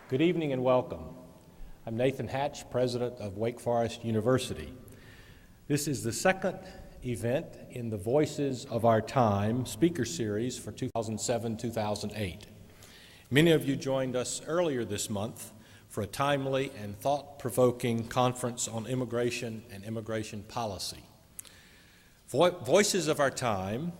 Good evening and welcome. I'm Nathan Hatch, president of Wake Forest University. This is the second event in the Voices of Our Time speaker series for 2007-2008. Many of you joined us earlier this month for a timely and thought-provoking conference on immigration and immigration policy. Voices of Our Time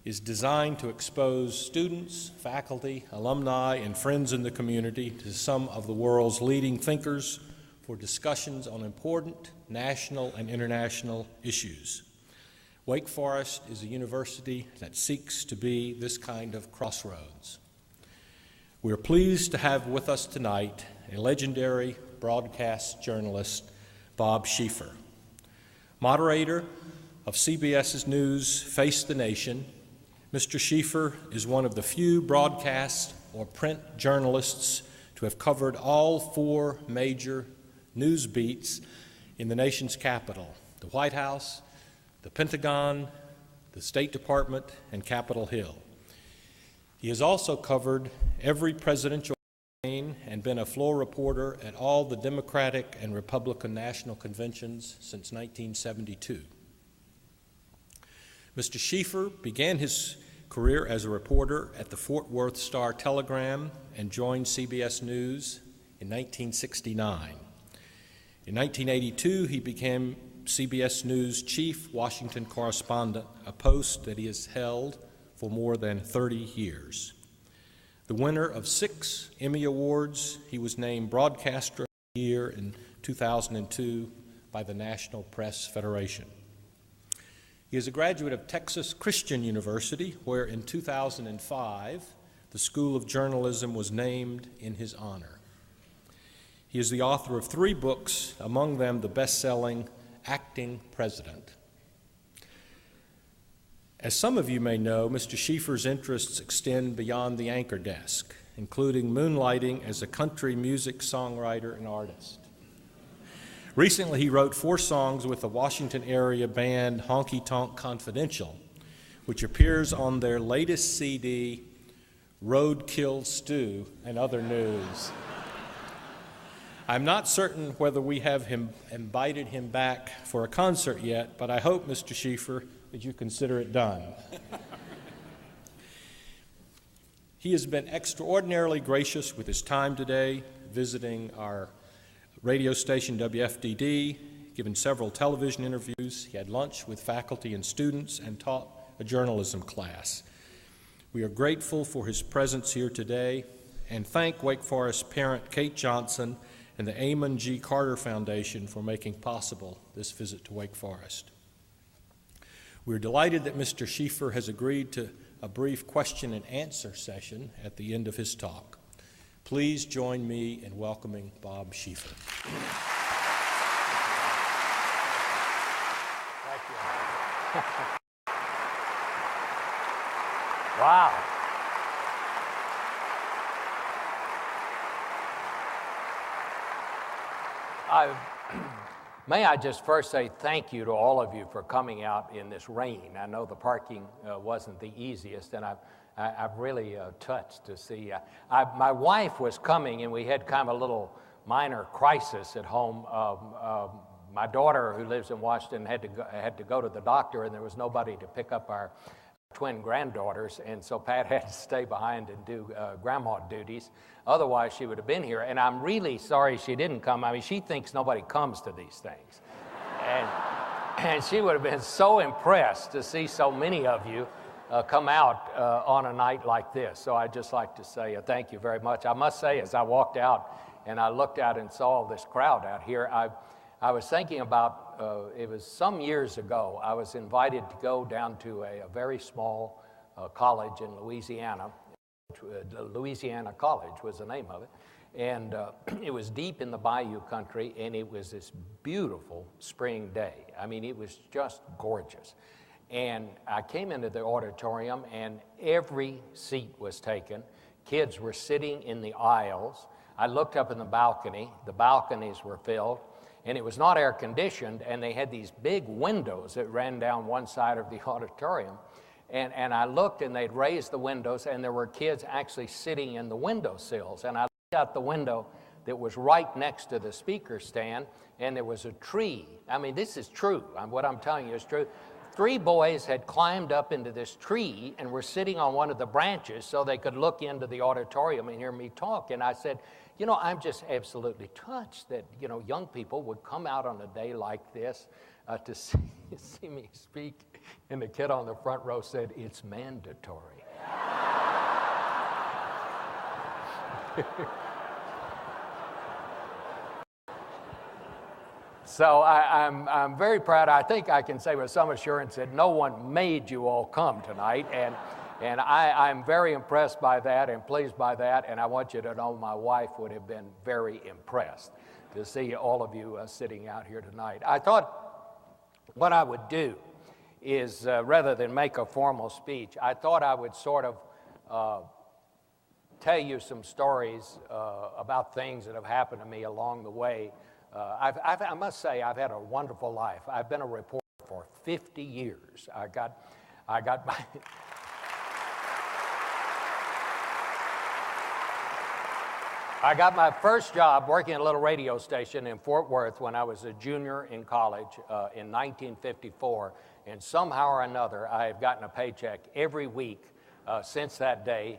is designed to expose students, faculty, alumni, and friends in the community to some of the world's leading thinkers for discussions on important national and international issues. Wake Forest is a university that seeks to be this kind of crossroads. We're pleased to have with us tonight a legendary broadcast journalist, Bob Schieffer. Moderator of CBS News Face the Nation, Mr. Schieffer is one of the few broadcast or print journalists to have covered all four major news beats in the nation's capital: the White House, the Pentagon, the State Department, and Capitol Hill. He has also covered every presidential campaign and been a floor reporter at all the Democratic and Republican national conventions since 1972. Mr. Schieffer began his career as a reporter at the Fort Worth Star-Telegram and joined CBS News in 1969. In 1982, he became CBS News chief Washington correspondent, a post that he has held for more than 30 years. The winner of 6 Emmy Awards, he was named Broadcaster of the Year in 2002 by the National Press Federation. He is a graduate of Texas Christian University, where in 2005, the School of Journalism was named in his honor. He is the author of 3 books, among them the best-selling Acting President. As some of you may know, Mr. Schieffer's interests extend beyond the anchor desk, including moonlighting as a country music songwriter and artist. Recently, he wrote 4 songs with the Washington area band Honky Tonk Confidential, which appears on their latest CD, Roadkill Stew and Other News. I'm not certain whether we have invited him back for a concert yet, but I hope, Mr. Schieffer, that you consider it done. He has been extraordinarily gracious with his time today, visiting our radio station WFDD, given several television interviews. He had lunch with faculty and students and taught a journalism class. We are grateful for his presence here today and thank Wake Forest parent Kate Johnson and the Amon G. Carter Foundation for making possible this visit to Wake Forest. We're delighted that Mr. Schieffer has agreed to a brief question and answer session at the end of his talk. Please join me in welcoming Bob Schieffer. Thank you. Wow. May I just first say thank you to all of you for coming out in this rain. I know the parking wasn't the easiest, and I'm really touched to see. My wife was coming, and we had kind of a little minor crisis at home. My daughter, who lives in Washington, had to go to the doctor, and there was nobody to pick up our twin granddaughters, and so Pat had to stay behind and do grandma duties. Otherwise, she would have been here, and I'm really sorry she didn't come. I mean, she thinks nobody comes to these things. And she would have been so impressed to see so many of you come out on a night like this. So I'd just like to say thank you very much. I must say, as I walked out and I looked out and saw this crowd out here, I was thinking about, it was some years ago, I was invited to go down to a very small college in Louisiana. Louisiana College was the name of it. And it was deep in the bayou country, and it was this beautiful spring day. I mean, it was just gorgeous. And I came into the auditorium, and every seat was taken. Kids were sitting in the aisles. I looked up in the balcony. The balconies were filled, and it was not air-conditioned, and they had these big windows that ran down one side of the auditorium. And I looked, and they'd raised the windows, and there were kids actually sitting in the windowsills. And I out the window that was right next to the speaker stand, and there was a tree. I mean, this is true. What I'm telling you is true. 3 boys had climbed up into this tree and were sitting on one of the branches so they could look into the auditorium and hear me talk. And I said, you know, I'm just absolutely touched that, you know, young people would come out on a day like this to see me speak. And the kid on the front row said, it's mandatory. So I'm very proud. I think I can say with some assurance that no one made you all come tonight, and I'm very impressed by that and pleased by that, and I want you to know my wife would have been very impressed to see all of you sitting out here tonight. I thought what I would do is, rather than make a formal speech, I thought I would sort of tell you some stories about things that have happened to me along the way. I must say I've had a wonderful life. I've been a reporter for 50 years. I got my I got my first job working at a little radio station in Fort Worth when I was a junior in college in 1954, and somehow or another I have gotten a paycheck every week since that day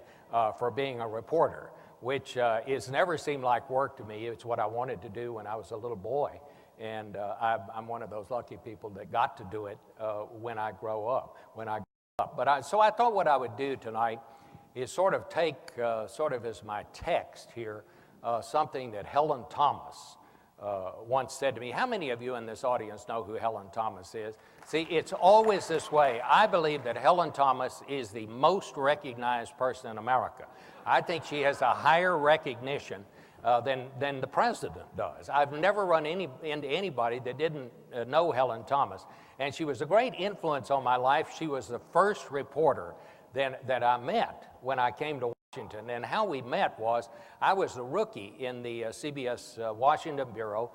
for being a reporter, which has never seemed like work to me. It's what I wanted to do when I was a little boy, and I'm one of those lucky people that got to do it when I grow up. So I thought what I would do tonight is sort of take, sort of as my text here, something that Helen Thomas once said to me. How many of you in this audience know who Helen Thomas is? See, it's always this way. I believe that Helen Thomas is the most recognized person in America. I think she has a higher recognition than the president does. I've never run into anybody that didn't know Helen Thomas. And she was a great influence on my life. She was the first reporter that I met when I came to Washington. And how we met was, I was a rookie in the CBS Washington Bureau.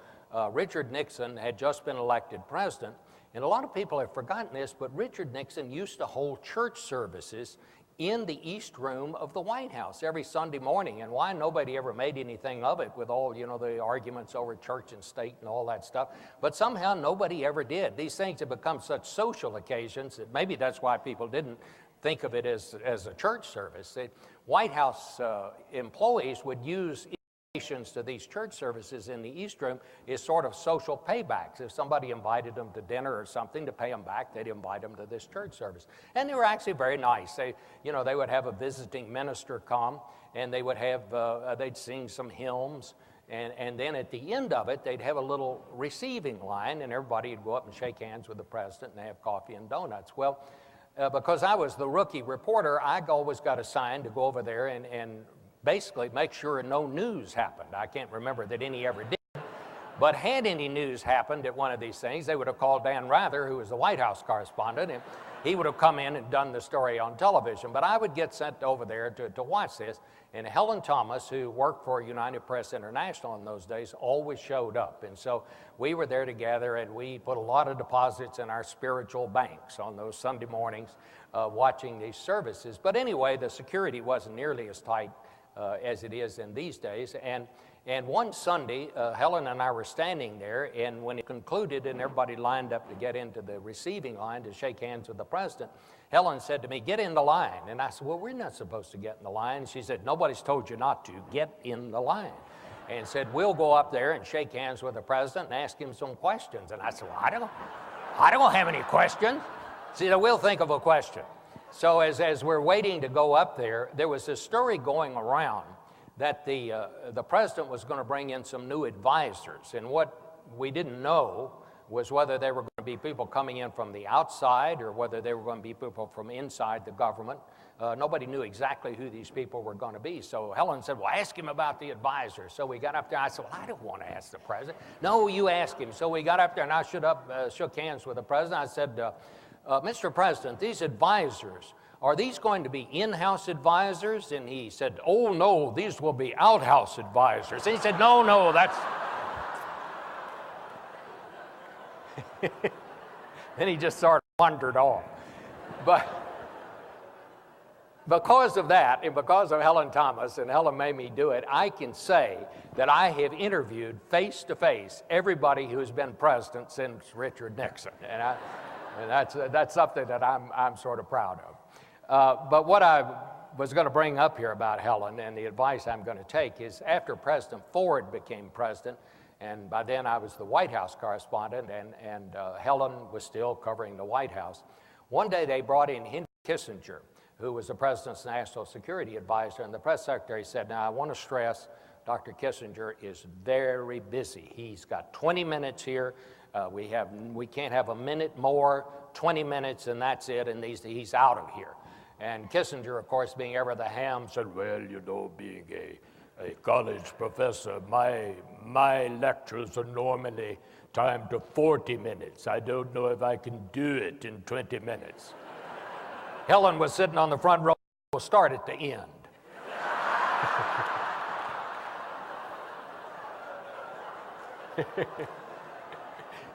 Richard Nixon had just been elected president. And a lot of people have forgotten this, but Richard Nixon used to hold church services in the East Room of the White House every Sunday morning. And why nobody ever made anything of it with all, you know, the arguments over church and state and all that stuff. But somehow nobody ever did. These things have become such social occasions that maybe that's why people didn't think of it as a church service. White House employees would use invitations to these church services in the East Room as sort of social paybacks. If somebody invited them to dinner or something to pay them back, they'd invite them to this church service. And they were actually very nice. They would have a visiting minister come, and they would have, they'd sing some hymns, and then at the end of it, they'd have a little receiving line, and everybody would go up and shake hands with the president and have coffee and donuts. Well, because I was the rookie reporter, I always got assigned to go over there and basically make sure no news happened. I can't remember that any ever did. But had any news happened at one of these things, they would have called Dan Rather, who was the White House correspondent, and he would have come in and done the story on television. But I would get sent over there to watch this. And Helen Thomas, who worked for United Press International in those days, always showed up. And so we were there together, and we put a lot of deposits in our spiritual banks on those Sunday mornings watching these services. But anyway, the security wasn't nearly as tight as it is in these days. And one Sunday, Helen and I were standing there, and when it concluded and everybody lined up to get into the receiving line to shake hands with the president, Helen said to me, "Get in the line." And I said, "Well, we're not supposed to get in the line." She said, "Nobody's told you not to. Get in the line." And said, "We'll go up there and shake hands with the president and ask him some questions." And I said, "Well, I don't have any questions." She said, "We'll think of a question." So as we're waiting to go up there, there was this story going around that the president was going to bring in some new advisors. And what we didn't know was whether they were going to be people coming in from the outside or whether they were going to be people from inside the government. Nobody knew exactly who these people were going to be. So Helen said, "Well, ask him about the advisors." So we got up there. I said, "Well, I don't want to ask the president." "No, you ask him." So we got up there, and I shook hands with the president. I said, "Mr. President, these advisors, are these going to be in-house advisors?" And he said, "Oh, no, these will be out-house advisors." And he said, No, that's..." Then he just sort of wandered off. because of that, and because of Helen Thomas, and Helen made me do it, I can say that I have interviewed face-to-face everybody who's been president since Richard Nixon. And that's something that I'm sort of proud of. But what I was going to bring up here about Helen and the advice I'm going to take is after President Ford became president, and by then I was the White House correspondent, and Helen was still covering the White House. One day they brought in Henry Kissinger, who was the president's national security advisor, and the press secretary said, now I want to stress Dr. Kissinger is very busy. He's got 20 minutes here. We can't have a minute more, 20 minutes, and that's it, and he's out of here. And Kissinger, of course, being ever the ham, said, well, you know, being a college professor, my lectures are normally timed to 40 minutes. I don't know if I can do it in 20 minutes. Helen was sitting on the front row. We'll start at the end.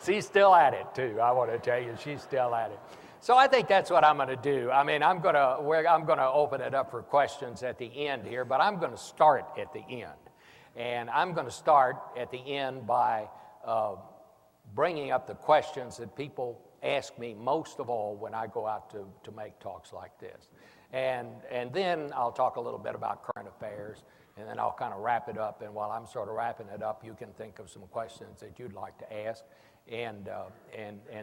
She's still at it, too. I want to tell you, she's still at it. So I think that's what I'm going to do. I mean, I'm going to open it up for questions at the end here, but I'm going to start at the end. And I'm going to start at the end by bringing up the questions that people ask me most of all when I go out to make talks like this. And then I'll talk a little bit about current affairs, and then I'll kind of wrap it up. And while I'm sort of wrapping it up, you can think of some questions that you'd like to ask, and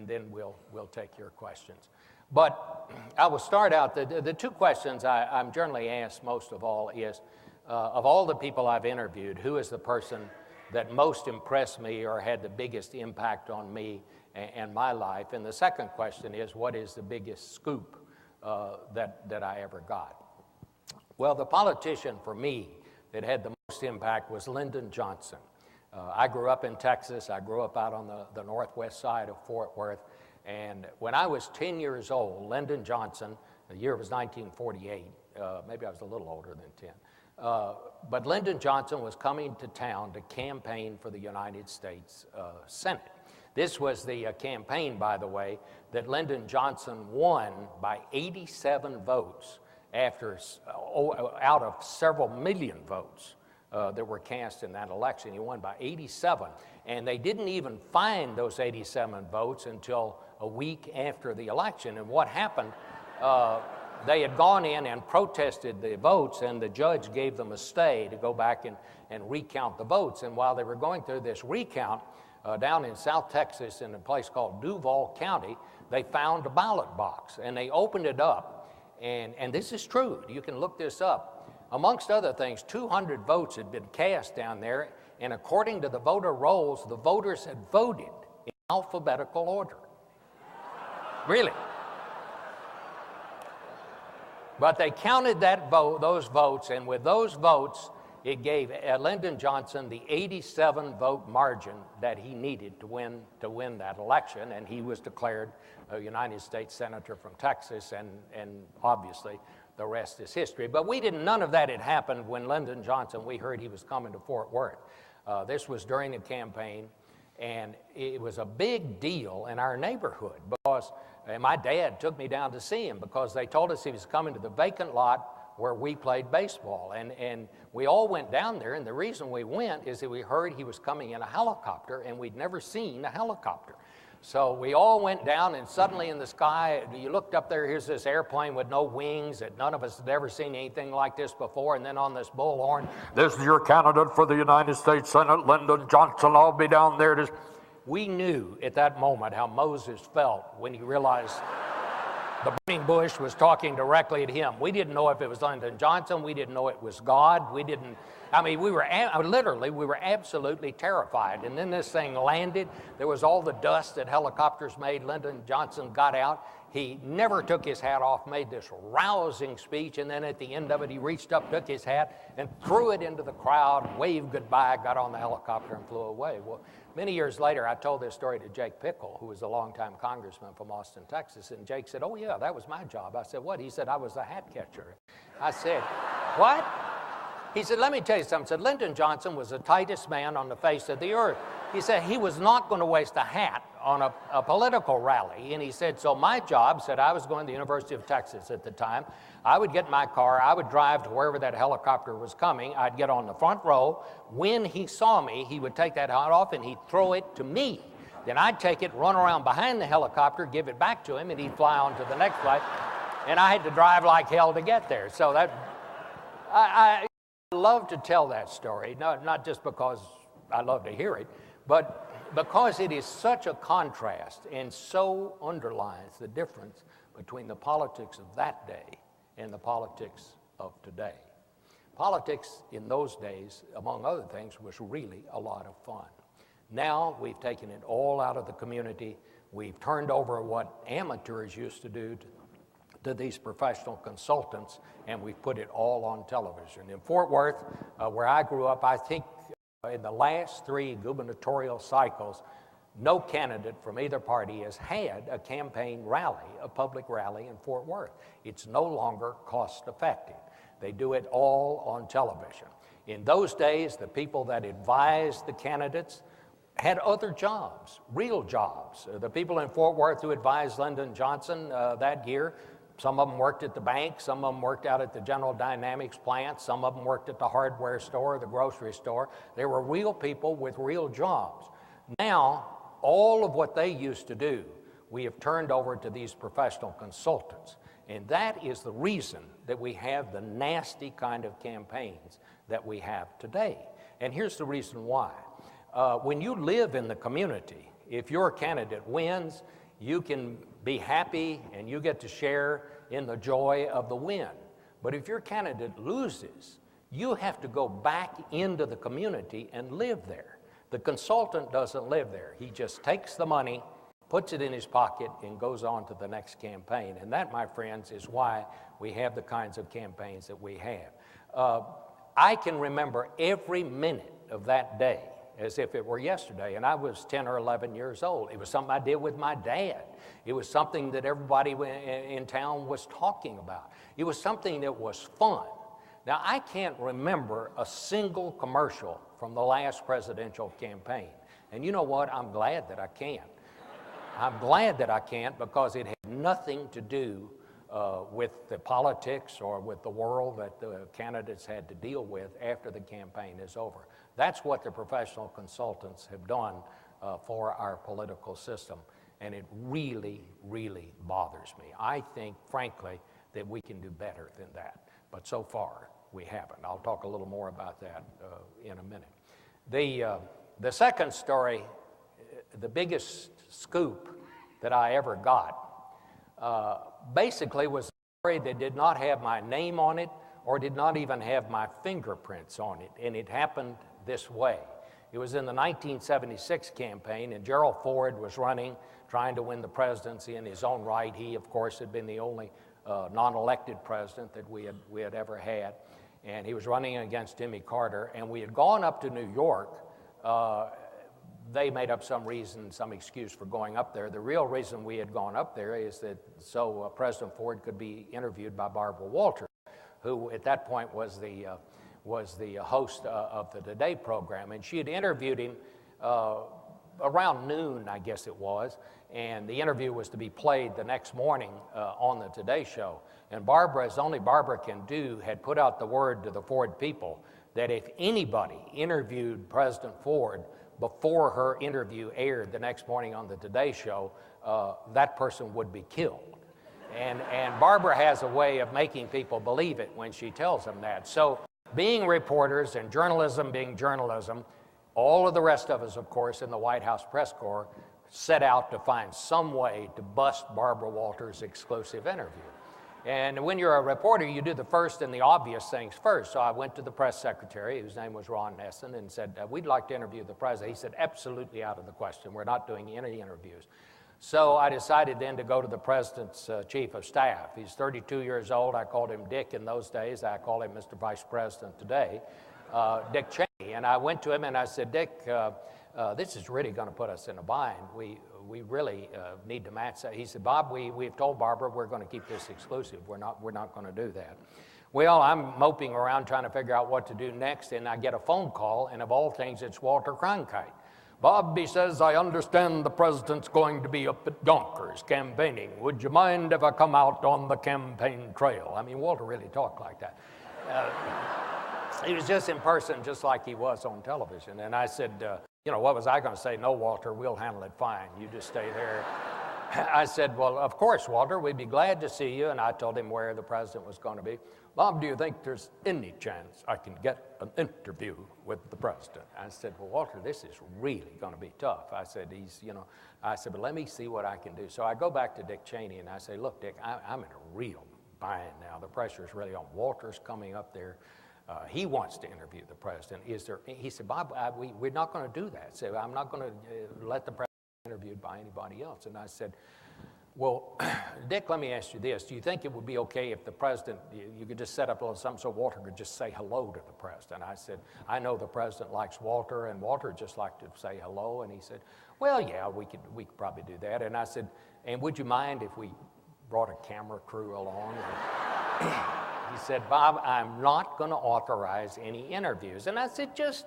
then we'll take your questions. But I will start out, the two questions I'm generally asked most of all is, of all the people I've interviewed, who is the person that most impressed me or had the biggest impact on me and my life? And the second question is, what is the biggest scoop that I ever got? Well, the politician for me that had the most impact was Lyndon Johnson. I grew up in Texas. I grew up out on the northwest side of Fort Worth. And when I was 10 years old, Lyndon Johnson, the year was 1948, maybe I was a little older than 10, but Lyndon Johnson was coming to town to campaign for the United States Senate. This was the campaign, by the way, that Lyndon Johnson won by 87 votes out of several million votes that were cast in that election. He won by 87. And they didn't even find those 87 votes until a week after the election. And what happened, they had gone in and protested the votes, and the judge gave them a stay to go back and recount the votes. And while they were going through this recount, down in South Texas in a place called Duval County, they found a ballot box, and they opened it up. And this is true. You can look this up. Amongst other things, 200 votes had been cast down there, and according to the voter rolls, the voters had voted in alphabetical order. Really. But they counted those votes, and with those votes, it gave Lyndon Johnson the 87-vote margin that he needed to win that election, and he was declared a United States Senator from Texas, and obviously the rest is history. But none of that had happened when Lyndon Johnson, we heard he was coming to Fort Worth. This was during the campaign, and it was a big deal in our neighborhood because my dad took me down to see him because they told us he was coming to the vacant lot where we played baseball. And we all went down there, and the reason we went is that we heard he was coming in a helicopter, and we'd never seen a helicopter. So we all went down, and suddenly in the sky, you looked up there, here's this airplane with no wings that none of us had ever seen anything like this before, and then on this bullhorn, this is your candidate for the United States Senate, Lyndon Johnson, I'll be down there. We knew at that moment how Moses felt when he realized the burning bush was talking directly at him. We didn't know if it was Lyndon Johnson. We didn't know it was God. We were absolutely terrified. And then this thing landed. There was all the dust that helicopters made. Lyndon Johnson got out. He never took his hat off, made this rousing speech, and then at the end of it, he reached up, took his hat, and threw it into the crowd, waved goodbye, got on the helicopter, and flew away. Well, many years later, I told this story to Jake Pickle, who was a longtime congressman from Austin, Texas, and Jake said, oh, yeah, that was my job. I said, what? He said, I was the hat catcher. I said, what? He said, let me tell you something. He said, Lyndon Johnson was the tightest man on the face of the earth. He said he was not going to waste a hat on a political rally. And he said, so my job, said I was going to the University of Texas at the time, I would get in my car, I would drive to wherever that helicopter was coming, I'd get on the front row. When he saw me, he would take that hat off and he'd throw it to me. Then I'd take it, run around behind the helicopter, give it back to him, and he'd fly on to the next flight. And I had to drive like hell to get there. So that, I love to tell that story, not just because I love to hear it, but because it is such a contrast and so underlines the difference between the politics of that day and the politics of today. Politics in those days, among other things, was really a lot of fun. Now we've taken it all out of the community. We've turned over what amateurs used to do to these professional consultants, and we've put it all on television. In Fort Worth, where I grew up, I think in the last 3 gubernatorial cycles, no candidate from either party has had a campaign rally, a public rally in Fort Worth. It's no longer cost effective. They do it all on television. In those days, the people that advised the candidates had other jobs, real jobs. The people in Fort Worth who advised Lyndon Johnson that year, some of them worked at the bank, some of them worked out at the General Dynamics plant, some of them worked at the hardware store, the grocery store. They were real people with real jobs. Now, all of what they used to do, we have turned over to these professional consultants. And that is the reason that we have the nasty kind of campaigns that we have today. And here's the reason why. When you live in the community, if your candidate wins, you can be happy and you get to share in the joy of the win. But if your candidate loses, you have to go back into the community and live there. The consultant doesn't live there. He just takes the money, puts it in his pocket, and goes on to the next campaign. And that, my friends, is why we have the kinds of campaigns that we have. I can remember every minute of that day as if it were yesterday, and I was 10 or 11 years old. It was something I did with my dad. It was something that everybody in town was talking about. It was something that was fun. Now, I can't remember a single commercial from the last presidential campaign. And you know what? I'm glad that I can't. I'm glad that I can't, because it had nothing to do with the politics or with the world that the candidates had to deal with after the campaign is over. That's what the professional consultants have done for our political system, and it really, really bothers me. I think, frankly, that we can do better than that, but so far we haven't. I'll talk a little more about that in a minute. The second story, the biggest scoop that I ever got, basically was a story that did not have my name on it or did not even have my fingerprints on it, and it happened this way. It was in the 1976 campaign, and Gerald Ford was running, trying to win the presidency in his own right. He, of course, had been the only non-elected president that we had ever had, and he was running against Jimmy Carter, and we had gone up to New York. They made up some reason, some excuse for going up there. The real reason we had gone up there is that so President Ford could be interviewed by Barbara Walters, who at that point was the host of the Today program. And she had interviewed him around noon, I guess it was, and the interview was to be played the next morning on the Today Show. And Barbara, as only Barbara can do, had put out the word to the Ford people that if anybody interviewed President Ford before her interview aired the next morning on the Today Show, that person would be killed. And Barbara has a way of making people believe it when she tells them that. So being reporters and journalism being journalism, all of the rest of us, of course, in the White House press corps set out to find some way to bust Barbara Walters' exclusive interview. And when you're a reporter, you do the first and the obvious things first. So I went to the press secretary, whose name was Ron Nesson, and said, we'd like to interview the president. He said, absolutely out of the question. We're not doing any interviews. So I decided then to go to the president's chief of staff. He's 32 years old. I called him Dick in those days. I call him Mr. Vice President today, Dick Cheney. And I went to him and I said, Dick, this is really going to put us in a bind. We really need to match that. He said, Bob, we've told Barbara we're going to keep this exclusive. We're not going to do that. Well, I'm moping around trying to figure out what to do next, and I get a phone call, and of all things, it's Walter Cronkite. Bob, he says, I understand the president's going to be up at Yonkers campaigning. Would you mind if I come out on the campaign trail? I mean, Walter really talked like that. He was just in person, just like he was on television. And I said, what was I going to say? No, Walter, we'll handle it fine. You just stay there. I said, well, of course, Walter, we'd be glad to see you. And I told him where the president was going to be. Bob, do you think there's any chance I can get an interview with the president? I said, well, Walter, this is really going to be tough. I said, but let me see what I can do. So I go back to Dick Cheney and I say, look, Dick, I'm in a real bind now. The pressure is really on. Walter's coming up there. He wants to interview the president. He said, Bob, we're not going to do that. So I'm not going to let the president be interviewed by anybody else. And I said, well, Dick, let me ask you this. Do you think it would be okay if the president, you could just set up a little something so Walter could just say hello to the president? I said, I know the president likes Walter, and Walter just liked to say hello. And he said, well, yeah, we could probably do that. And I said, and would you mind if we brought a camera crew along? And he said, Bob, I'm not going to authorize any interviews. And I said, just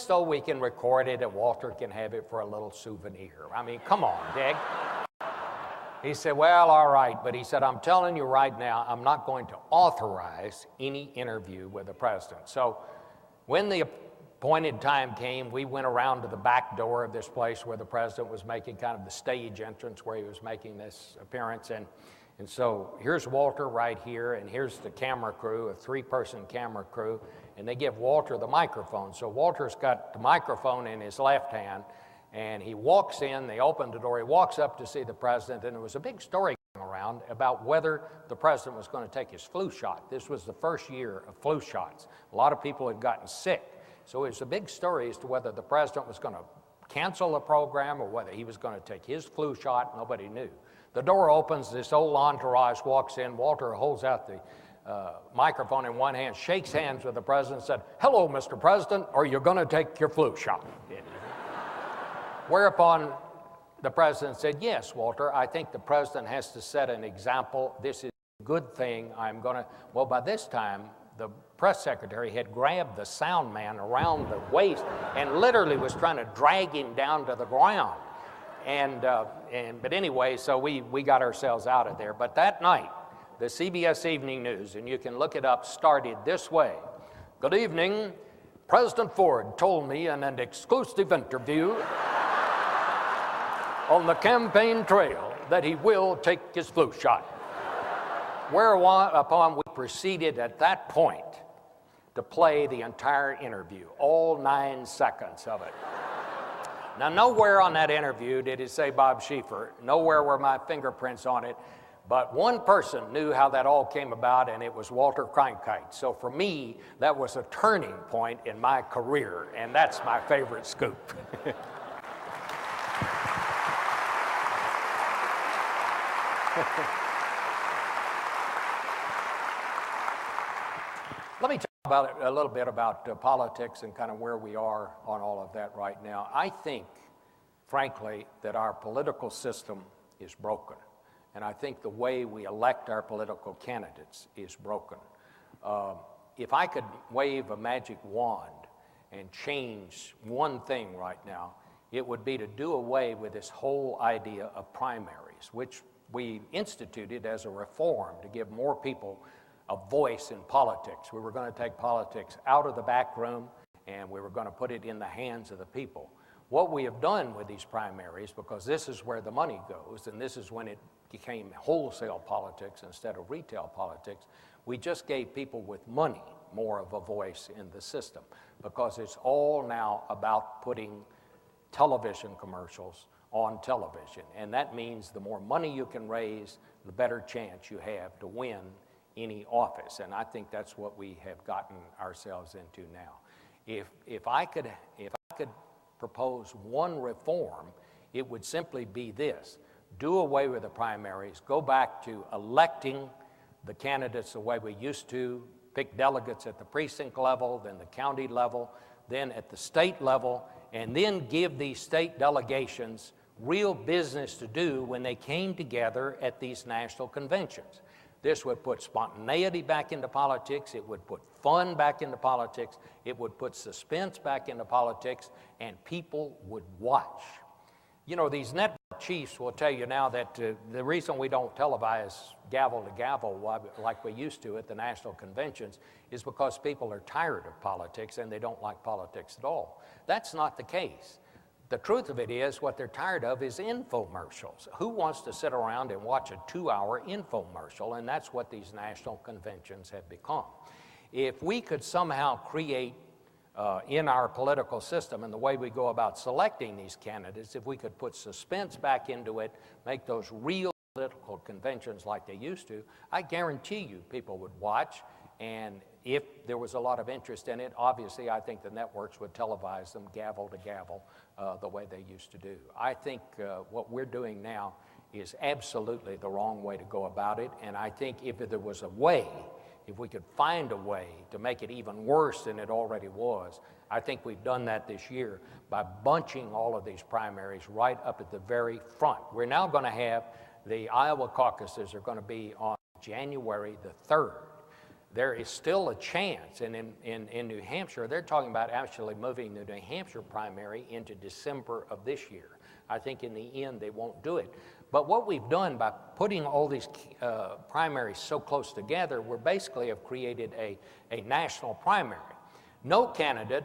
so we can record it and Walter can have it for a little souvenir. I mean, come on, Dick. He said, well, all right. But he said, I'm telling you right now, I'm not going to authorize any interview with the president. So when the appointed time came, we went around to the back door of this place where the president was making kind of the stage entrance where he was making this appearance. And so here's Walter right here, and here's the camera crew, a 3-person camera crew, and they give Walter the microphone. So Walter's got the microphone in his left hand, and he walks in, they open the door, he walks up to see the president, and there was a big story going around about whether the president was going to take his flu shot. This was the first year of flu shots. A lot of people had gotten sick. So it was a big story as to whether the president was going to cancel the program or whether he was going to take his flu shot. Nobody knew. The door opens, this old entourage walks in. Walter holds out the microphone in one hand, shakes hands with the president, and said, hello, Mr. President, are you going to take your flu shot? Whereupon the president said, yes, Walter, I think the president has to set an example. This is a good thing. Well, by this time, the press secretary had grabbed the sound man around the waist and literally was trying to drag him down to the ground. But anyway, so we got ourselves out of there. But that night, the CBS Evening News, and you can look it up, started this way. Good evening. President Ford told me in an exclusive interview on the campaign trail that he will take his flu shot. Whereupon we proceeded at that point to play the entire interview, all 9 seconds of it. Now, nowhere on that interview did it say Bob Schieffer. Nowhere were my fingerprints on it. But one person knew how that all came about, and it was Walter Cronkite. So for me, that was a turning point in my career, and that's my favorite scoop. Let me talk a little bit about politics and kind of where we are on all of that right now. I think, frankly, that our political system is broken. And I think the way we elect our political candidates is broken. If I could wave a magic wand and change one thing right now, it would be to do away with this whole idea of primaries, which we instituted as a reform to give more people a voice in politics. We were going to take politics out of the back room, and we were going to put it in the hands of the people. What we have done with these primaries, because this is where the money goes, and this is when it became wholesale politics instead of retail politics, we just gave people with money more of a voice in the system, because it's all now about putting television commercials on television. And that means the more money you can raise, the better chance you have to win any office. And I think that's what we have gotten ourselves into now. If I could propose one reform, it would simply be this: do away with the primaries, go back to electing the candidates the way we used to, pick delegates at the precinct level, then the county level, then at the state level, and then give these state delegations real business to do when they came together at these national conventions. This would put spontaneity back into politics. It would put fun back into politics. It would put suspense back into politics, and people would watch. You know, these network chiefs will tell you now that the reason we don't televise gavel to gavel like we used to at the national conventions is because people are tired of politics and they don't like politics at all. That's not the case. The truth of it is, what they're tired of is infomercials. Who wants to sit around and watch a 2-hour infomercial? And that's what these national conventions have become. If we could somehow create in our political system and the way we go about selecting these candidates, if we could put suspense back into it, make those real political conventions like they used to, I guarantee you people would watch. And if there was a lot of interest in it, obviously I think the networks would televise them gavel to gavel the way they used to do. I think what we're doing now is absolutely the wrong way to go about it. And I think if there was a way, if we could find a way to make it even worse than it already was, I think we've done that this year by bunching all of these primaries right up at the very front. We're now going to have the Iowa caucuses are going to be on January the 3rd. There is still a chance, and in New Hampshire, they're talking about actually moving the New Hampshire primary into December of this year. I think in the end they won't do it. But what we've done by putting all these primaries so close together, we basically have created a national primary. No candidate,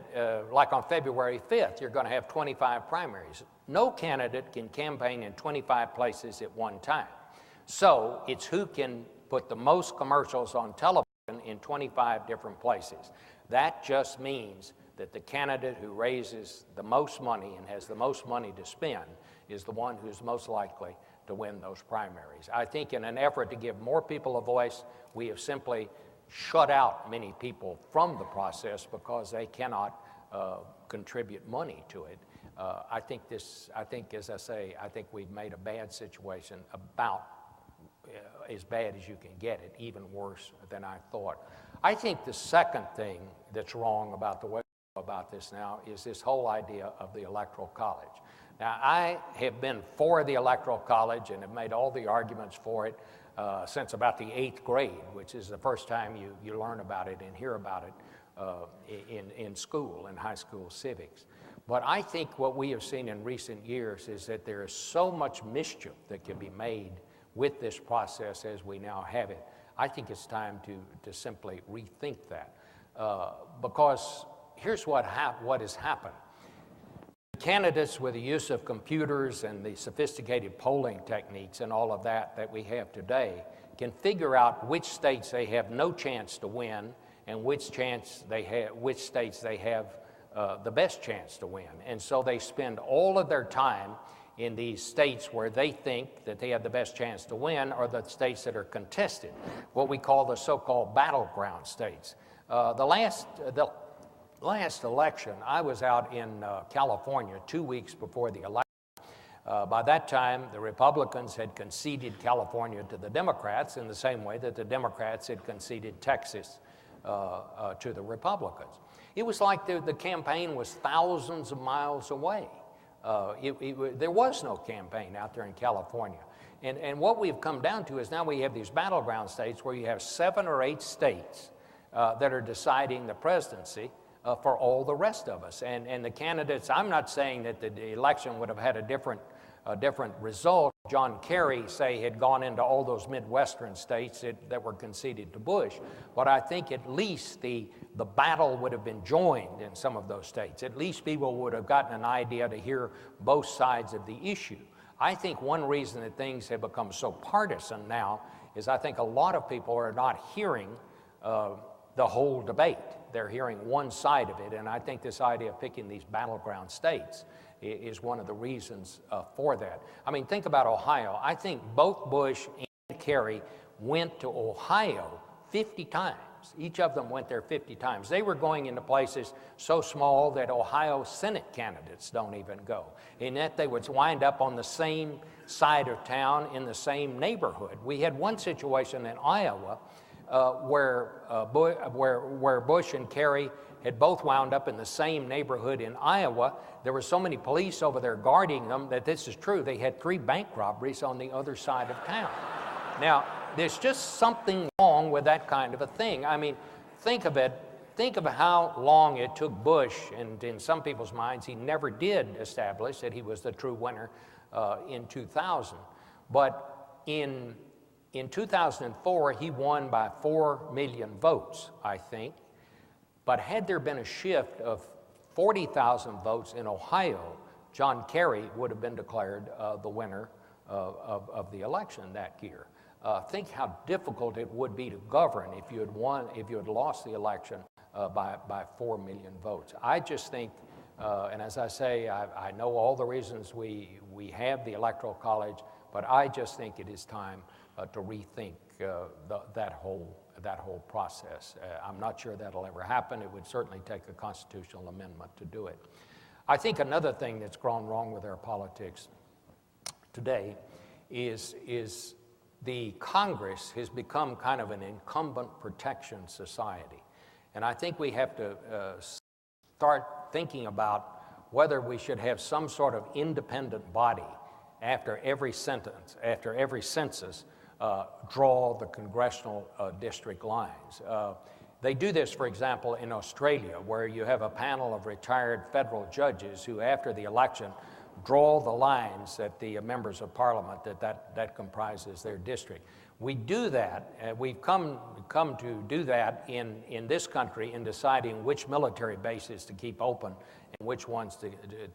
like on February 5th, you're going to have 25 primaries. No candidate can campaign in 25 places at one time. So it's who can put the most commercials on television in 25 different places. That just means that the candidate who raises the most money and has the most money to spend is the one who's most likely to win those primaries. I think in an effort to give more people a voice, we have simply shut out many people from the process because they cannot contribute money to it. I think, as I say, I think we've made a bad situation about as bad as you can get it, even worse than I thought. I think the second thing that's wrong about the way we go about this now is this whole idea of the Electoral College. Now, I have been for the Electoral College and have made all the arguments for it since about the 8th grade, which is the first time you learn about it and hear about it in school, in high school civics. But I think what we have seen in recent years is that there is so much mischief that can be made with this process as we now have it. I think it's time to simply rethink that. Because here's what has happened. Candidates with the use of computers and the sophisticated polling techniques and all of that we have today can figure out which states they have no chance to win and which states they have the best chance to win. And so they spend all of their time in these states where they think that they have the best chance to win, or the states that are contested, what we call the so-called battleground states. The last election, I was out in California 2 weeks before the election. By that time, the Republicans had conceded California to the Democrats in the same way that the Democrats had conceded Texas to the Republicans. It was like the campaign was thousands of miles away. There was no campaign out there in California. And what we've come down to is now we have these battleground states where you have 7 or 8 states that are deciding the presidency for all the rest of us. And the candidates, I'm not saying that the election would have had a different result. John Kerry, say, had gone into all those Midwestern states that were conceded to Bush. But I think at least the battle would have been joined in some of those states. At least people would have gotten an idea to hear both sides of the issue. I think one reason that things have become so partisan now is I think a lot of people are not hearing the whole debate. They're hearing one side of it, and I think this idea of picking these battleground states is one of the reasons for that. I mean, think about Ohio. I think both Bush and Kerry went to Ohio 50 times. Each of them went there 50 times. They were going into places so small that Ohio Senate candidates don't even go, and that they would wind up on the same side of town in the same neighborhood. We had one situation in Iowa where Bush and Kerry had both wound up in the same neighborhood in Iowa. There were so many police over there guarding them that this is true. They had 3 bank robberies on the other side of town. Now, there's just something wrong with that kind of a thing. I mean, think of it. Think of how long it took Bush, and in some people's minds, he never did establish that he was the true winner in 2000. But in 2004, he won by 4 million votes, I think. But had there been a shift of 40,000 votes in Ohio, John Kerry would have been declared the winner of the election that year. Think how difficult it would be to govern if you had lost the election by 4 million votes. I just think, and as I say, I know all the reasons we have the Electoral College, but I just think it is time to rethink that whole process. I'm not sure that'll ever happen. It would certainly take a constitutional amendment to do it. I think another thing that's gone wrong with our politics today is the Congress has become kind of an incumbent protection society. And I think we have to start thinking about whether we should have some sort of independent body after every census, draw the congressional district lines. They do this, for example, in Australia, where you have a panel of retired federal judges who, after the election, draw the lines that the members of Parliament that comprises their district. We do that, we've come to do that in this country in deciding which military bases to keep open and which ones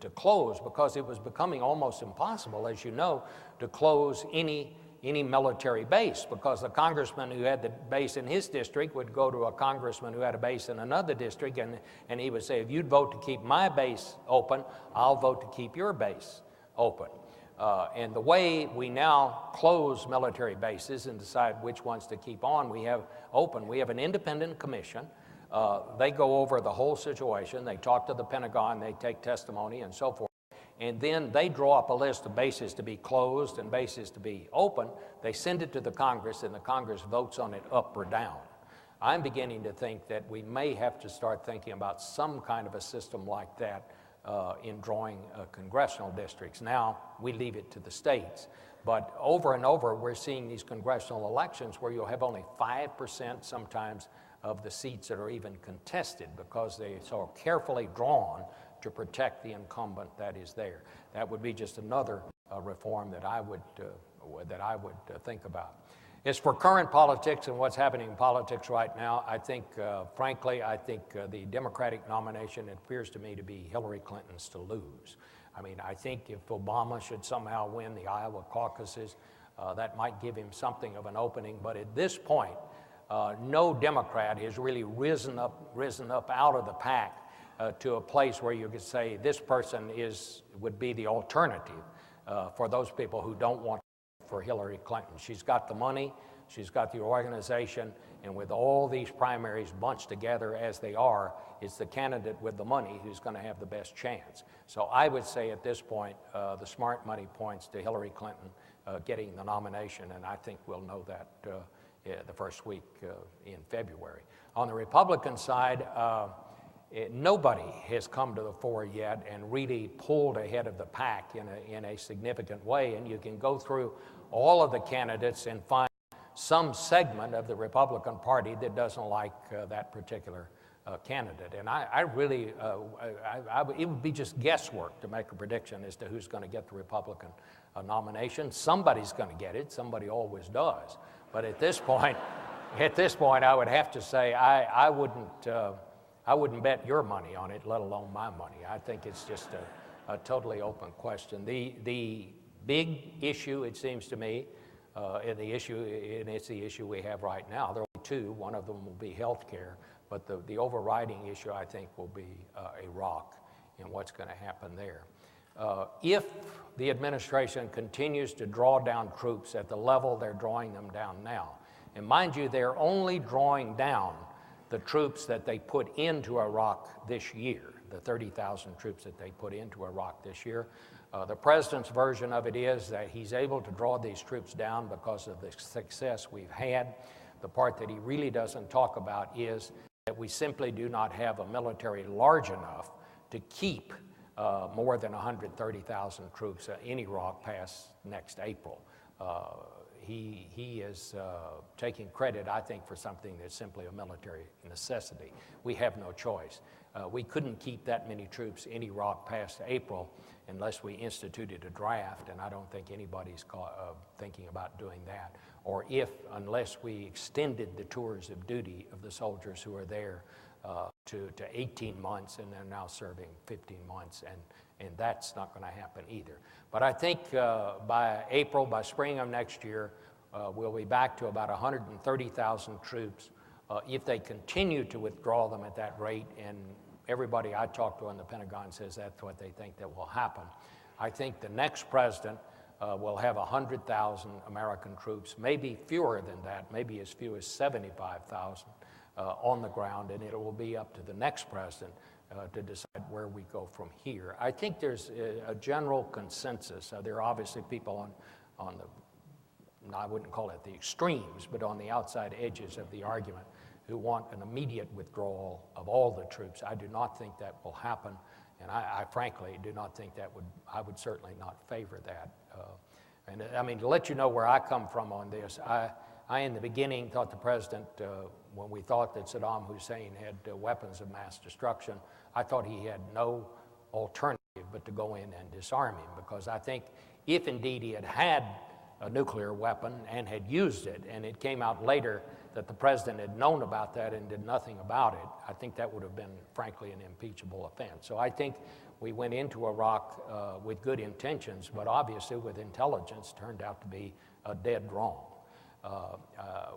to close, because it was becoming almost impossible, as you know, to close any military base, because the congressman who had the base in his district would go to a congressman who had a base in another district, and he would say, if you'd vote to keep my base open, I'll vote to keep your base open. And the way we now close military bases and decide which ones to keep on, we have an independent commission. They go over the whole situation. They talk to the Pentagon, they take testimony and so forth. And then they draw up a list of bases to be closed and bases to be open. They send it to the Congress, and the Congress votes on it up or down. I'm beginning to think that we may have to start thinking about some kind of a system like that in drawing congressional districts. Now, we leave it to the states. But over and over, we're seeing these congressional elections where you'll have only 5% sometimes of the seats that are even contested, because they're so carefully drawn to protect the incumbent that is there. That would be just another reform that I would think about. As for current politics and what's happening in politics right now, I think, frankly, the Democratic nomination, it appears to me to be Hillary Clinton's to lose. I mean, I think if Obama should somehow win the Iowa caucuses, that might give him something of an opening. But at this point, no Democrat has really risen up out of the pack to a place where you could say this person would be the alternative for those people who don't want for Hillary Clinton. She's got the money, she's got the organization, and with all these primaries bunched together as they are, it's the candidate with the money who's going to have the best chance. So I would say at this point, the smart money points to Hillary Clinton getting the nomination, and I think we'll know that the first week in February. On the Republican side, nobody has come to the fore yet and really pulled ahead of the pack in a significant way, and you can go through all of the candidates and find some segment of the Republican Party that doesn't like that particular candidate. And I really, it would be just guesswork to make a prediction as to who's going to get the Republican nomination. Somebody's going to get it. Somebody always does. But at this point, I would have to say I wouldn't bet your money on it, let alone my money. I think it's just a totally open question. The big issue, it seems to me, and it's the issue we have right now. There will be two. One of them will be health care, but the overriding issue, I think, will be Iraq and what's going to happen there. If the administration continues to draw down troops at the level they're drawing them down now, and mind you, they're only drawing down the troops that they put into Iraq this year, the 30,000 troops that they put into Iraq this year. The president's version of it is that he's able to draw these troops down because of the success we've had. The part that he really doesn't talk about is that we simply do not have a military large enough to keep more than 130,000 troops in Iraq past next April. he is taking credit, I think, for something that's simply a military necessity. We have no choice. We couldn't keep that many troops in Iraq past April unless we instituted a draft, and I don't think anybody's thinking about doing that. Or unless we extended the tours of duty of the soldiers who are there to 18 months, and they're now serving 15 months, and that's not going to happen either. But I think by spring of next year, we'll be back to about 130,000 troops. If they continue to withdraw them at that rate, and everybody I talk to in the Pentagon says that's what they think that will happen, I think the next president will have 100,000 American troops, maybe fewer than that, maybe as few as 75,000 on the ground, and it will be up to the next president to decide where we go from here. I think there's a general consensus. There are obviously people on the, I wouldn't call it the extremes, but on the outside edges of the argument who want an immediate withdrawal of all the troops. I do not think that will happen, and I frankly do not think I would certainly not favor that. And I mean, to let you know where I come from on this, I in the beginning thought the president, when we thought that Saddam Hussein had weapons of mass destruction, I thought he had no alternative but to go in and disarm him, because I think if indeed he had a nuclear weapon and had used it, and it came out later that the president had known about that and did nothing about it, I think that would have been, frankly, an impeachable offense. So I think we went into Iraq with good intentions, but obviously with intelligence turned out to be dead wrong.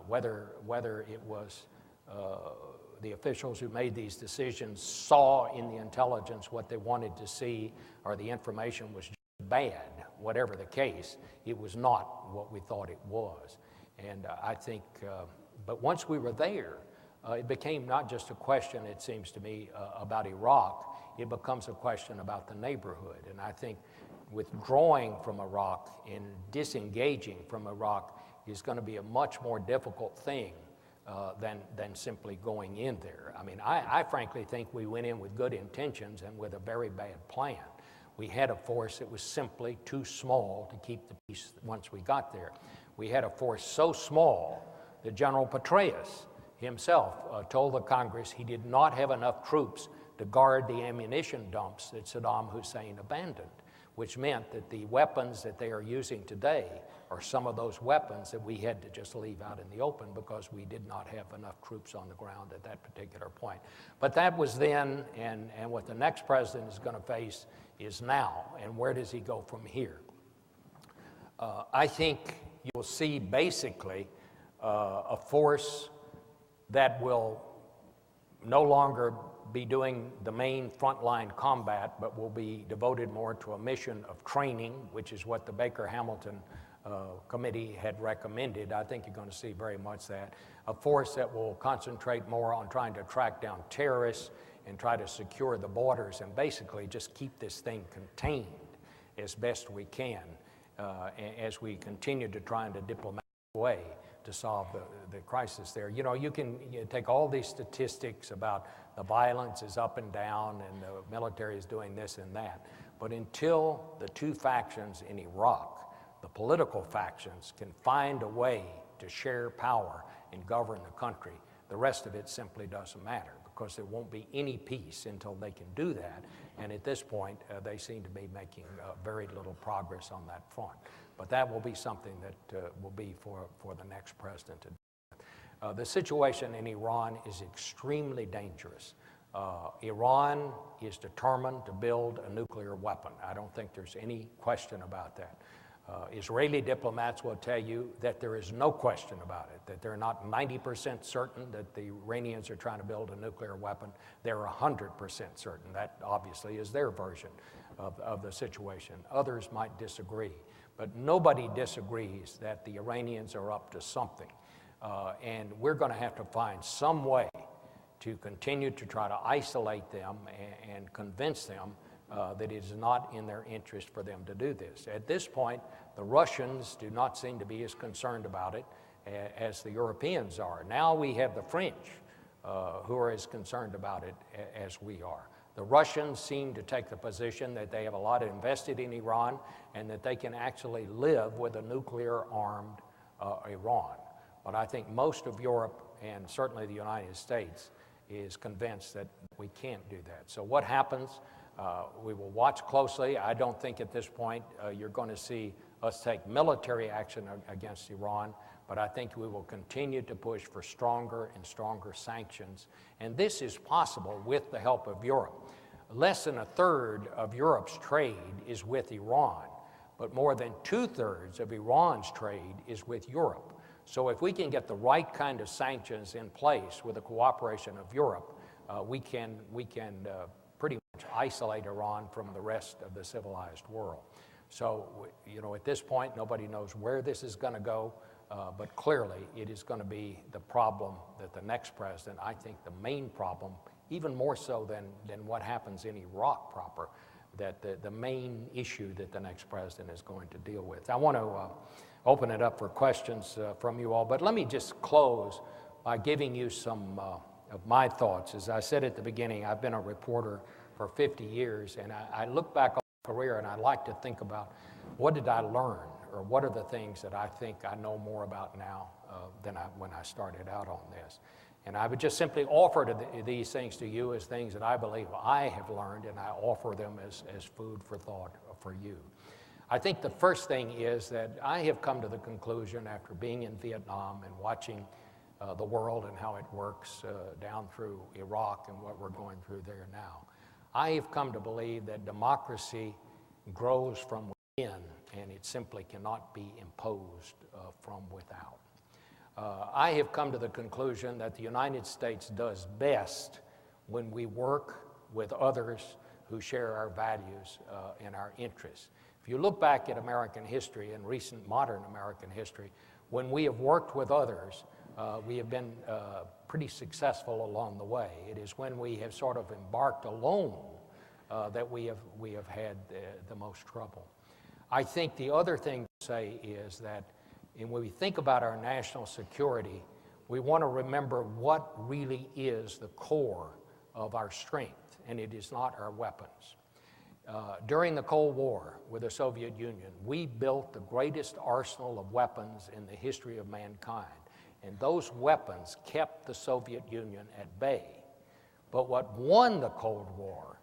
Whether it was the officials who made these decisions saw in the intelligence what they wanted to see, or the information was just bad, whatever the case, it was not what we thought it was. And I think, but once we were there, it became not just a question, it seems to me, about Iraq, it becomes a question about the neighborhood. And I think withdrawing from Iraq and disengaging from Iraq is going to be a much more difficult thing than simply going in there. I mean, I frankly think we went in with good intentions and with a very bad plan. We had a force that was simply too small to keep the peace once we got there. We had a force so small that General Petraeus himself told the Congress he did not have enough troops to guard the ammunition dumps that Saddam Hussein abandoned, which meant that the weapons that they are using today are some of those weapons that we had to just leave out in the open because we did not have enough troops on the ground at that particular point. But that was then, and what the next president is going to face is now, and where does he go from here? I think you'll see basically a force that will no longer be doing the main frontline combat, but will be devoted more to a mission of training, which is what the Baker-Hamilton committee had recommended. I think you're going to see very much that. A force that will concentrate more on trying to track down terrorists and try to secure the borders and basically just keep this thing contained as best we can as we continue to try in a diplomatic way to solve the crisis there. You know, you take all these statistics about the violence is up and down and the military is doing this and that, but until the two factions in Iraq, the political factions, can find a way to share power and govern the country, the rest of it simply doesn't matter, because there won't be any peace until they can do that. And at this point, they seem to be making very little progress on that front. But that will be something that will be for the next president to do. The situation in Iran is extremely dangerous. Iran is determined to build a nuclear weapon. I don't think there's any question about that. Israeli diplomats will tell you that there is no question about it, that they're not 90% certain that the Iranians are trying to build a nuclear weapon. They're 100% certain. That obviously is their version of the situation. Others might disagree, but nobody disagrees that the Iranians are up to something. And we're going to have to find some way to continue to try to isolate them and convince them that it is not in their interest for them to do this. At this point, the Russians do not seem to be as concerned about it as the Europeans are. Now we have the French who are as concerned about it as we are. The Russians seem to take the position that they have a lot invested in Iran and that they can actually live with a nuclear-armed Iran. But I think most of Europe, and certainly the United States, is convinced that we can't do that. So what happens? We will watch closely. I don't think at this point you're going to see us take military action against Iran, but I think we will continue to push for stronger and stronger sanctions. And this is possible with the help of Europe. Less than a third of Europe's trade is with Iran, but more than 2/3 of Iran's trade is with Europe. So if we can get the right kind of sanctions in place with the cooperation of Europe, we can pretty much isolate Iran from the rest of the civilized world. So, you know, at this point, nobody knows where this is going to go, but clearly it is going to be the problem that the next president, I think the main problem, even more so than what happens in Iraq proper, that the main issue that the next president is going to deal with. I want to open it up for questions from you all, but let me just close by giving you some of my thoughts. As I said at the beginning, I've been a reporter for 50 years, and I look back on my career and I like to think about what did I learn, or what are the things that I think I know more about now than when I started out on this. And I would just simply offer these things to you as things that I believe I have learned, and I offer them as food for thought for you. I think the first thing is that I have come to the conclusion after being in Vietnam and watching the world and how it works down through Iraq and what we're going through there now. I have come to believe that democracy grows from within, and it simply cannot be imposed from without. I have come to the conclusion that the United States does best when we work with others who share our values and our interests. If you look back at American history and recent modern American history, when we have worked with others, we have been pretty successful along the way. It is when we have sort of embarked alone that we have had the most trouble. I think the other thing to say is that when we think about our national security, we want to remember what really is the core of our strength, and it is not our weapons. During the Cold War with the Soviet Union, we built the greatest arsenal of weapons in the history of mankind, and those weapons kept the Soviet Union at bay. But what won the Cold War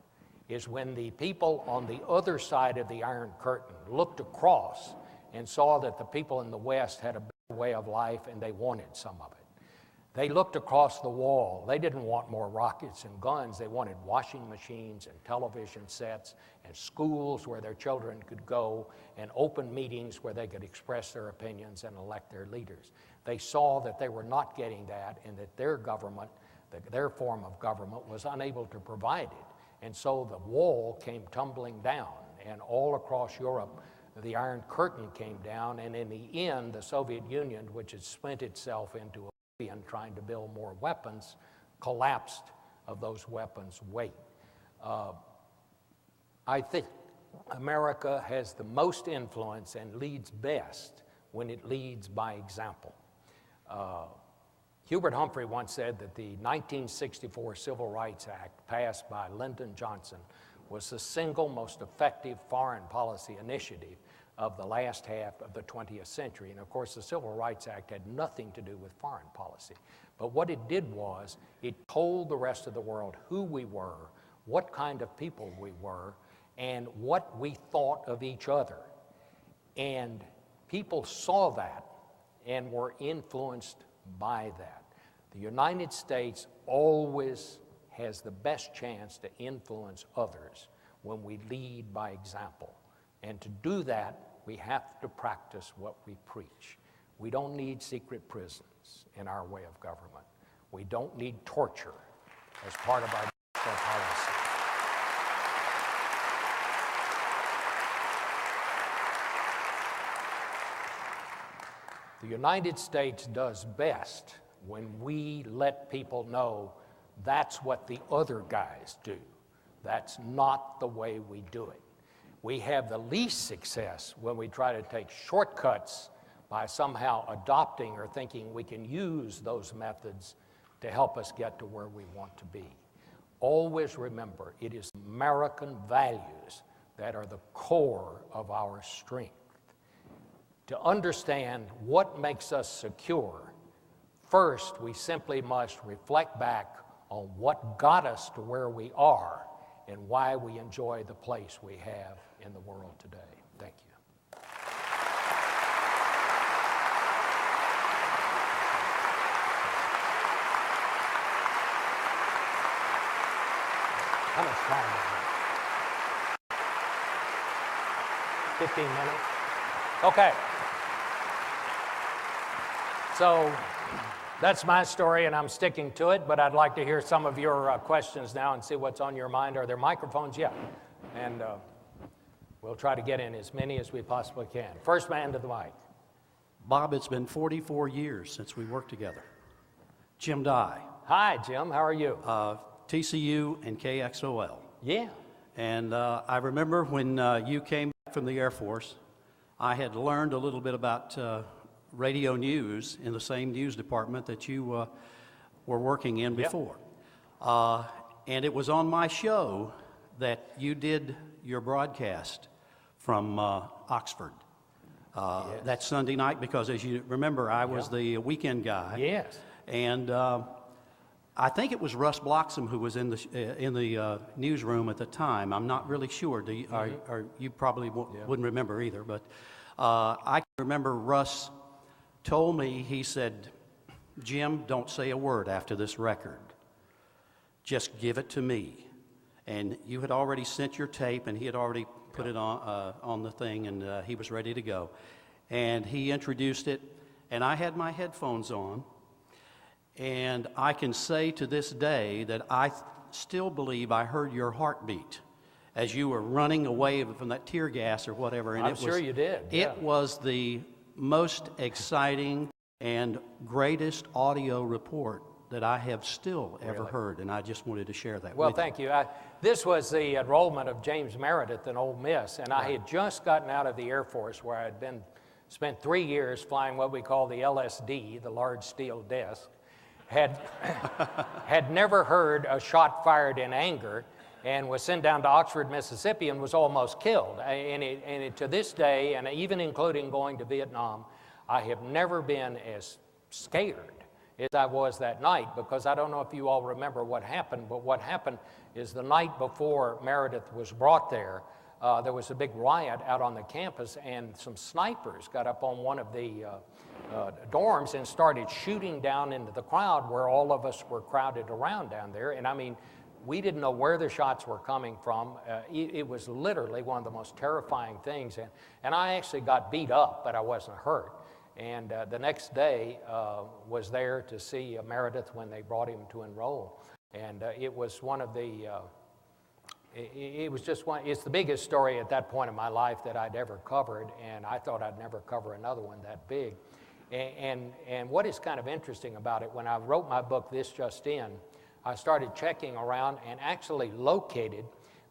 is when the people on the other side of the Iron Curtain looked across and saw that the people in the West had a better way of life and they wanted some of it. They looked across the wall. They didn't want more rockets and guns. They wanted washing machines and television sets and schools where their children could go and open meetings where they could express their opinions and elect their leaders. They saw that they were not getting that and that their government, their form of government, was unable to provide it. And so the wall came tumbling down, and all across Europe, the Iron Curtain came down, and in the end, the Soviet Union, which had split itself into and trying to build more weapons, collapsed of those weapons' weight. I think America has the most influence and leads best when it leads by example. Hubert Humphrey once said that the 1964 Civil Rights Act passed by Lyndon Johnson was the single most effective foreign policy initiative of the last half of the 20th century. And of course, the Civil Rights Act had nothing to do with foreign policy. But what it did was, it told the rest of the world who we were, what kind of people we were, and what we thought of each other. And people saw that and were influenced by that. The United States always has the best chance to influence others when we lead by example. And to do that, we have to practice what we preach. We don't need secret prisons in our way of government. We don't need torture as part of our policy. The United States does best when we let people know that's what the other guys do. That's not the way we do it. We have the least success when we try to take shortcuts by somehow adopting or thinking we can use those methods to help us get to where we want to be. Always remember, it is American values that are the core of our strength. to understand what makes us secure, first we simply must reflect back on what got us to where we are and why we enjoy the place we have in the world today. Thank you. How much time is it? 15 minutes? Okay. So that's my story, and I'm sticking to it, but I'd like to hear some of your questions now and see what's on your mind. Are there microphones? Yeah. And we'll try to get in as many as we possibly can. First man to the mic. Bob, it's been 44 years since we worked together. Jim Dye. Hi, Jim. How are you? TCU and KXOL. Yeah. And I remember when you came back from the Air Force, I had learned a little bit about radio news in the same news department that you were working in before. And it was on my show that you did your broadcast from Oxford that Sunday night, because as you remember, I was the weekend guy. Yes. And I think it was Russ Bloxham who was in the newsroom at the time. I'm not really sure. You probably wouldn't remember either, but I can remember Russ told me, he said, "Jim, don't say a word after this record. Just give it to me." And you had already sent your tape, and he had already put it on the thing, and he was ready to go. And he introduced it, and I had my headphones on, and I can say to this day that I still believe I heard your heartbeat as you were running away from that tear gas or whatever. And I'm sure you did. Yeah. It was the most exciting and greatest audio report that I have still ever heard, and I just wanted to share that with you. Well, thank you. This was the enrollment of James Meredith in Ole Miss, and I had just gotten out of the Air Force, where I had spent 3 years flying what we call the LSD, the Large Steel Disc. Had never heard a shot fired in anger, and was sent down to Oxford, Mississippi, and was almost killed. And to this day, and even including going to Vietnam, I have never been as scared as I was that night, because I don't know if you all remember what happened, but what happened is the night before Meredith was brought there, there was a big riot out on the campus, and some snipers got up on one of the dorms and started shooting down into the crowd where all of us were crowded around down there. And I mean, we didn't know where the shots were coming from. It was literally one of the most terrifying things. And I actually got beat up, but I wasn't hurt. And the next day was there to see Meredith when they brought him to enroll. And it was one of the, it's the biggest story at that point in my life that I'd ever covered, and I thought I'd never cover another one that big. And what is kind of interesting about it, when I wrote my book, This Just In, I started checking around and actually located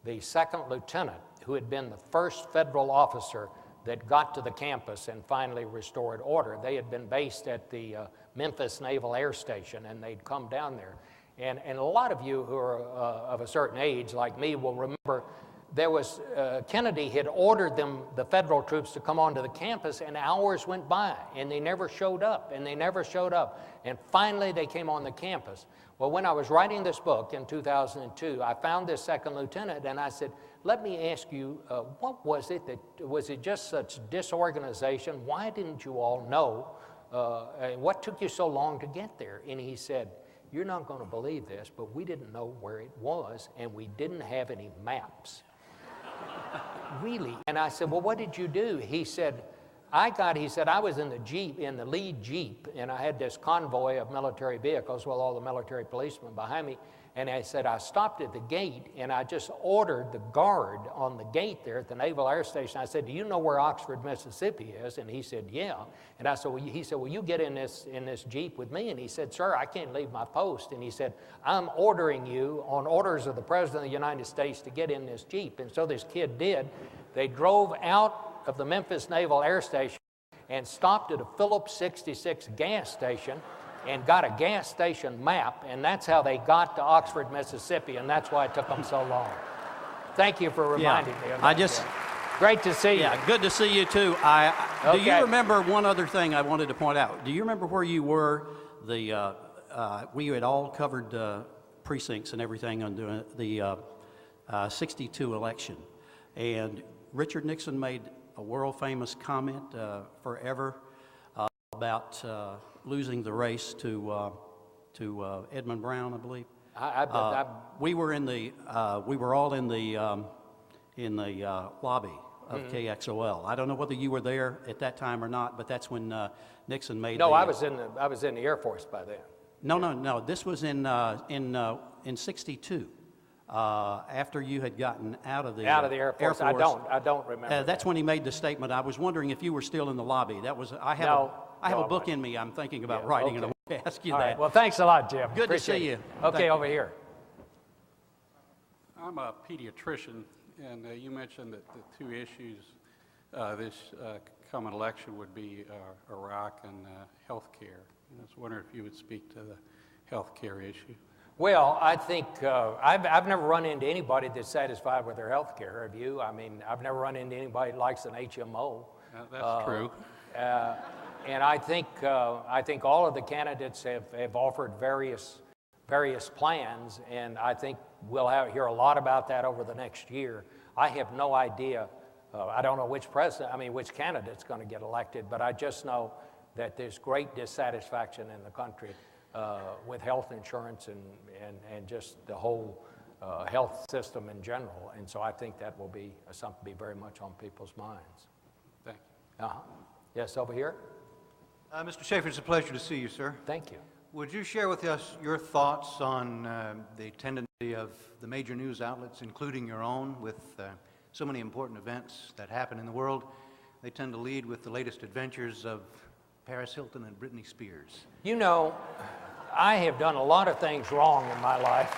the second lieutenant who had been the first federal officer that got to the campus and finally restored order. They had been based at the Memphis Naval Air Station, and they'd come down there. And a lot of you who are of a certain age, like me, will remember there was, Kennedy had ordered the federal troops to come onto the campus, and hours went by, and they never showed up, and they never showed up. And finally, they came on the campus. Well, when I was writing this book in 2002, I found this second lieutenant, and I said, let me ask you, what was it was it just such disorganization? Why didn't you all know? And what took you so long to get there? And he said, you're not going to believe this, but we didn't know where it was, and we didn't have any maps. Really? And I said, well, what did you do? He said, I was in the Jeep, in the lead Jeep, and I had this convoy of military vehicles with all the military policemen behind me. And I said, I stopped at the gate, and I just ordered the guard on the gate there at the Naval Air Station. I said, do you know where Oxford, Mississippi is? And he said, yeah. And I said, he said, well, you get in this Jeep with me. And he said, sir, I can't leave my post. And he said, I'm ordering you on orders of the President of the United States to get in this Jeep. And so this kid did. They drove out of the Memphis Naval Air Station and stopped at a Phillips 66 gas station and got a gas station map, and that's how they got to Oxford, Mississippi, and that's why it took them so long. Thank you for reminding me of that. Great to see you. Yeah, good to see you too. Do you remember one other thing I wanted to point out? Do you remember where you were? We had all covered precincts and everything under the 62 election, and Richard Nixon made a world-famous comment forever about losing the race to Edmund Brown, I believe. We were all in the lobby of KXOL. I don't know whether you were there at that time or not, but that's when Nixon made. No, I was in the Air Force by then. No. This was in '62. After you had gotten out of the Air Force. I don't remember. That's when he made the statement. I was wondering if you were still in the lobby. I have a book in me I'm thinking about writing, and I want to ask you All that. right. Well, thanks a lot, Jim. Good to see you. Okay, over here. I'm a pediatrician, and you mentioned that the two issues this coming election would be Iraq and health care. I was wondering if you would speak to the health care issue. Well, I think I've never run into anybody that's satisfied with their health care. Have you? I mean, I've never run into anybody that likes an HMO. That's true. And I think all of the candidates have offered various plans, and I think we'll hear a lot about that over the next year. I have no idea. I don't know which candidate's going to get elected, but I just know that there's great dissatisfaction in the country with health insurance and just the whole health system in general. And so I think that will be something to be very much on people's minds. Thank you. Yes, over here. Mr. Schieffer, it's a pleasure to see you, sir. Thank you. Would you share with us your thoughts on the tendency of the major news outlets, including your own, with so many important events that happen in the world? They tend to lead with the latest adventures of Paris Hilton and Britney Spears. You know, I have done a lot of things wrong in my life,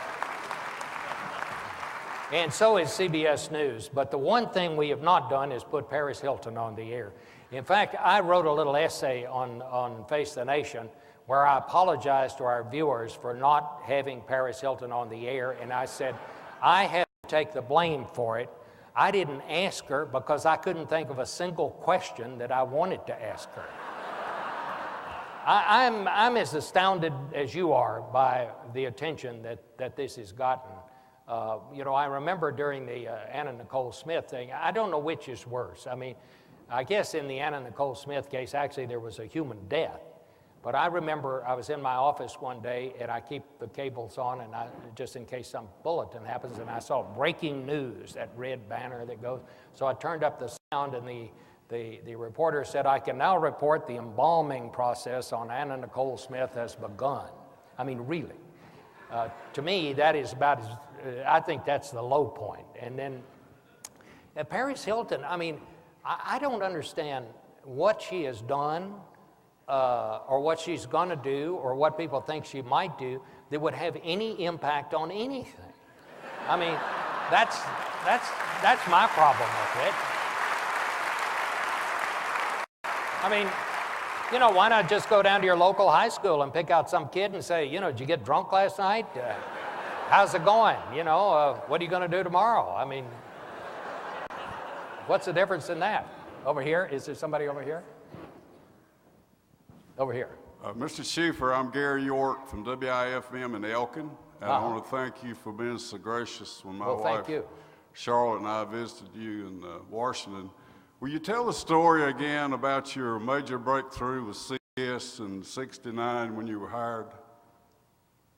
and so has CBS News, but the one thing we have not done is put Paris Hilton on the air. In fact, I wrote a little essay on Face the Nation where I apologized to our viewers for not having Paris Hilton on the air, and I said, I have to take the blame for it. I didn't ask her because I couldn't think of a single question that I wanted to ask her. I'm as astounded as you are by the attention that this has gotten. You know, I remember during the Anna Nicole Smith thing, I don't know which is worse. I mean, I guess in the Anna Nicole Smith case, actually there was a human death. But I remember I was in my office one day, and I keep the cables on, and just in case some bulletin happens, and I saw breaking news, that red banner that goes. So I turned up the sound, and the reporter said, I can now report the embalming process on Anna Nicole Smith has begun. I mean, really. To me, that is about I think that's the low point. And then Paris Hilton, I mean, I don't understand what she has done or what she's going to do or what people think she might do that would have any impact on anything. I mean, that's my problem with it. I mean, you know, why not just go down to your local high school and pick out some kid and say, you know, did you get drunk last night? How's it going? You know, what are you going to do tomorrow? I mean, what's the difference in that? Over here? Is there somebody over here? Over here. Mr. Schieffer, I'm Gary York from WIFM in Elkin, and I want to thank you for being so gracious when my wife, Charlotte, and I visited you in Washington. Will you tell the story again about your major breakthrough with CBS in '69 when you were hired?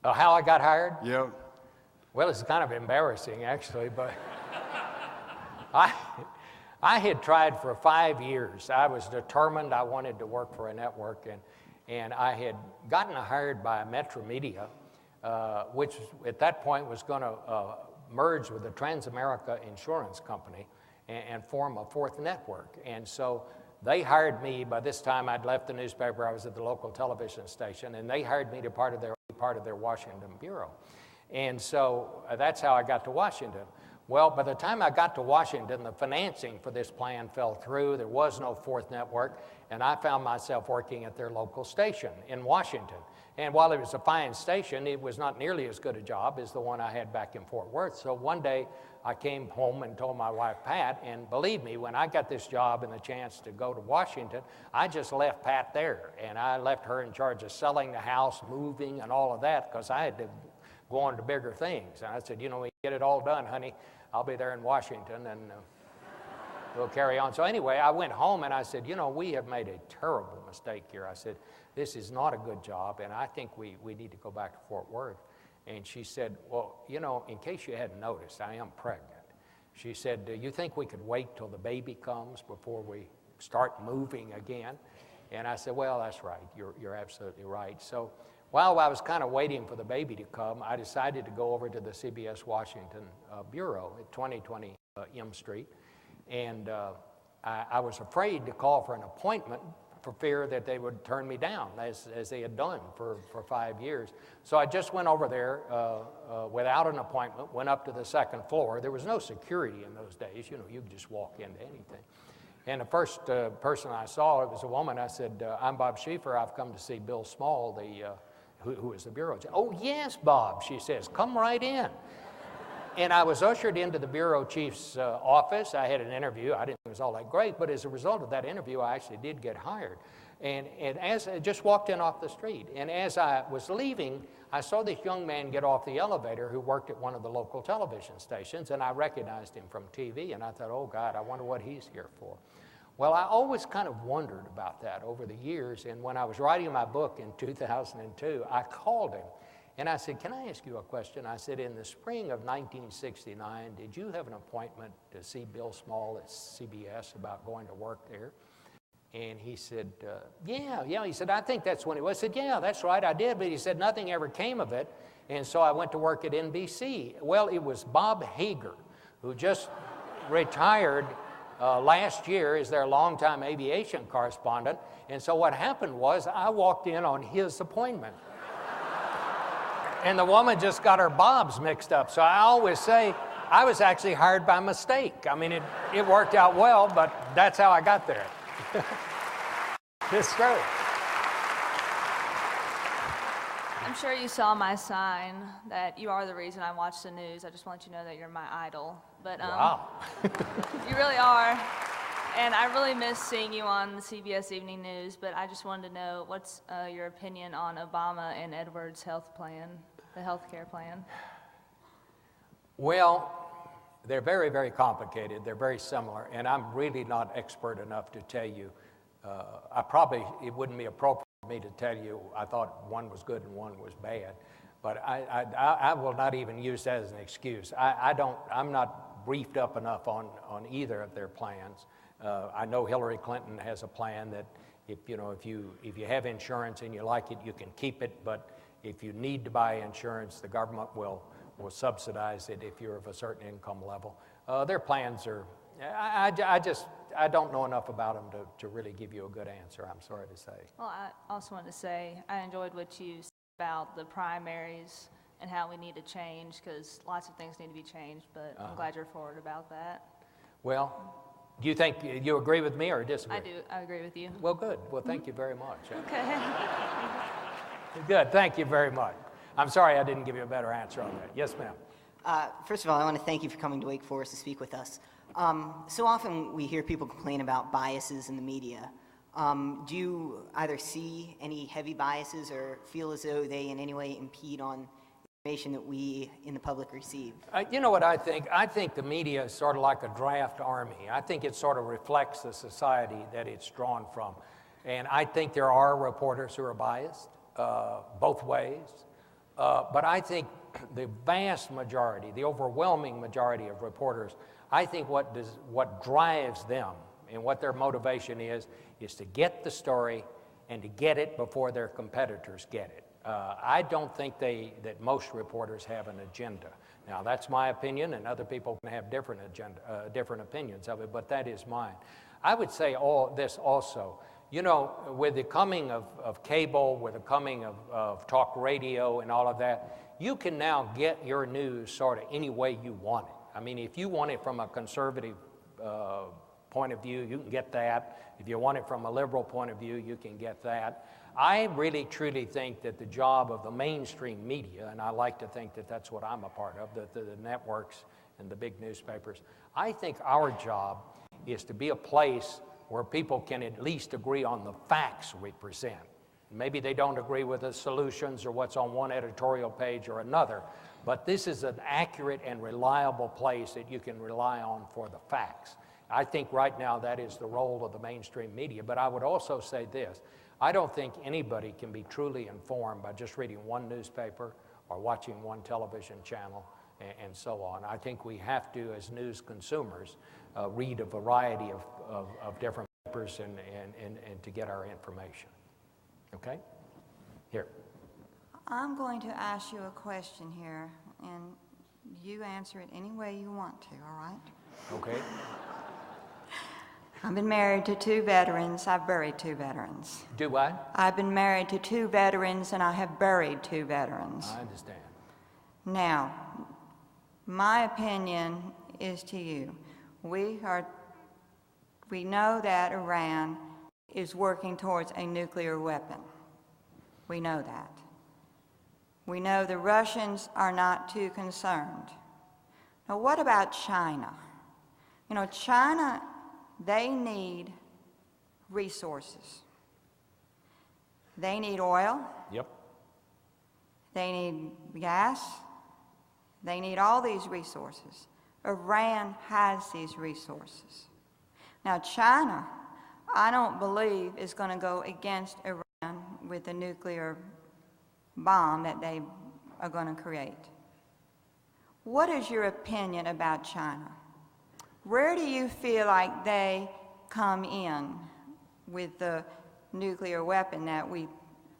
How I got hired? Yeah. Well, it's kind of embarrassing, actually, but I had tried for 5 years. I was determined I wanted to work for a network, and I had gotten hired by Metro Media, which at that point was going to merge with the Transamerica Insurance Company and form a fourth network. And so they hired me. By this time, I'd left the newspaper. I was at the local television station, and they hired me to be part of their Washington bureau. And so that's how I got to Washington. Well, by the time I got to Washington, the financing for this plan fell through. There was no fourth network, and I found myself working at their local station in Washington. And while it was a fine station, it was not nearly as good a job as the one I had back in Fort Worth. So one day, I came home and told my wife, Pat, and believe me, when I got this job and the chance to go to Washington, I just left Pat there, and I left her in charge of selling the house, moving, and all of that, because I had to go on to bigger things. And I said, when you get it all done, honey, I'll be there in Washington, and we'll carry on. So anyway, I went home, and I said, we have made a terrible mistake here. I said, this is not a good job, and I think we need to go back to Fort Worth. And she said, well, in case you hadn't noticed, I am pregnant. She said, do you think we could wait till the baby comes before we start moving again? And I said, well, that's right. You're absolutely right. So while I was kind of waiting for the baby to come, I decided to go over to the CBS Washington Bureau at 2020 M Street. And I was afraid to call for an appointment for fear that they would turn me down, as they had done for 5 years. So I just went over there without an appointment, went up to the second floor. There was no security in those days. You could just walk into anything. And the first person I saw, it was a woman. I said, I'm Bob Schieffer. I've come to see Bill Small, who is the bureau chief. Oh, yes, Bob, she says, come right in. And I was ushered into the bureau chief's office. I had an interview. I didn't think it was all that great, but as a result of that interview, I actually did get hired. And as I just walked in off the street, and as I was leaving, I saw this young man get off the elevator who worked at one of the local television stations, and I recognized him from TV, and I thought, oh, God, I wonder what he's here for. Well, I always kind of wondered about that over the years, and when I was writing my book in 2002, I called him. And I said, can I ask you a question? I said, in the spring of 1969, did you have an appointment to see Bill Small at CBS about going to work there? And he said, yeah. He said, I think that's when it was. I said, yeah, that's right, I did. But he said, nothing ever came of it. And so I went to work at NBC. Well, it was Bob Hager, who just retired last year as their longtime aviation correspondent. And so what happened was I walked in on his appointment. And the woman just got her bobs mixed up. So I always say I was actually hired by mistake. I mean, it worked out well, but that's how I got there. It's true. I'm sure you saw my sign that you are the reason I watch the news. I just want you to know that you're my idol. But wow. You really are. And I really miss seeing you on the CBS Evening News, but I just wanted to know what's your opinion on Obama and Edwards' health plan, the health care plan? Well, they're very, very complicated. They're very similar, and I'm really not expert enough to tell you. It wouldn't be appropriate for me to tell you I thought one was good and one was bad, but I will not even use that as an excuse. I'm not briefed up enough on either of their plans. I know Hillary Clinton has a plan that if you have insurance and you like it, you can keep it, but if you need to buy insurance, the government will subsidize it if you're of a certain income level. Their plans are, I don't know enough about them to really give you a good answer, I'm sorry to say. Well, I also wanted to say I enjoyed what you said about the primaries and how we need to change, because lots of things need to be changed, but I'm glad you're forward about that. Well, do you think you agree with me or disagree? I do. I agree with you. Well, good. Well, thank you very much. Okay. Good. Thank you very much. I'm sorry I didn't give you a better answer on that. Yes, ma'am. First of all, I want to thank you for coming to Wake Forest to speak with us. So often we hear people complain about biases in the media. Do you either see any heavy biases or feel as though they in any way impede on information that we in the public receive? You know what I think? I think the media is sort of like a draft army. I think it sort of reflects the society that it's drawn from. And I think there are reporters who are biased both ways. But I think the vast majority, the overwhelming majority of reporters, I think what drives them and what their motivation is to get the story and to get it before their competitors get it. I don't think that most reporters have an agenda. Now, that's my opinion, and other people can have different opinions of it, but that is mine. I would say this also. You know, with the coming of cable, with the coming of talk radio and all of that, you can now get your news sort of any way you want it. I mean, if you want it from a conservative point of view, you can get that. If you want it from a liberal point of view, you can get that. I really, truly think that the job of the mainstream media, and I like to think that that's what I'm a part of, the networks and the big newspapers, I think our job is to be a place where people can at least agree on the facts we present. Maybe they don't agree with the solutions or what's on one editorial page or another, but this is an accurate and reliable place that you can rely on for the facts. I think right now that is the role of the mainstream media, but I would also say this. I don't think anybody can be truly informed by just reading one newspaper or watching one television channel and so on. I think we have to, as news consumers, read a variety of different papers and to get our information. Okay? Here. I'm going to ask you a question here, and you answer it any way you want to, all right? Okay. I've been married to 2 veterans. I've buried 2 veterans. Do what? I've been married to 2 veterans, and I have buried 2 veterans. I understand. Now, my opinion is to you. We know that Iran is working towards a nuclear weapon. We know that. We know the Russians are not too concerned. Now, what about China? You know, China, they need resources. They need oil. Yep. They need gas. They need all these resources. Iran has these resources. Now, China, I don't believe is going to go against Iran with the nuclear bomb that they are going to create. What is your opinion about China? Where do you feel like they come in with the nuclear weapon that we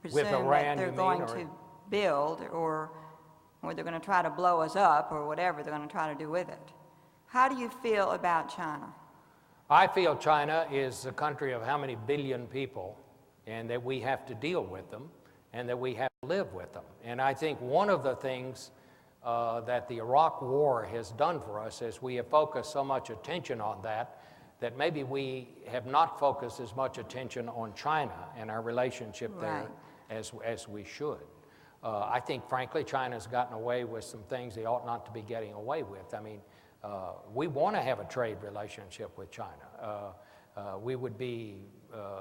presume that they're going to build, or they're going to try to blow us up, or whatever they're going to try to do with it? How do you feel about China? I feel China is a country of how many billion people, and that we have to deal with them, and that we have to live with them. And I think one of the things that the Iraq War has done for us is we have focused so much attention on that maybe we have not focused as much attention on China and our relationship there as we should. I think, frankly, China's gotten away with some things they ought not to be getting away with. I mean, we want to have a trade relationship with China. We would be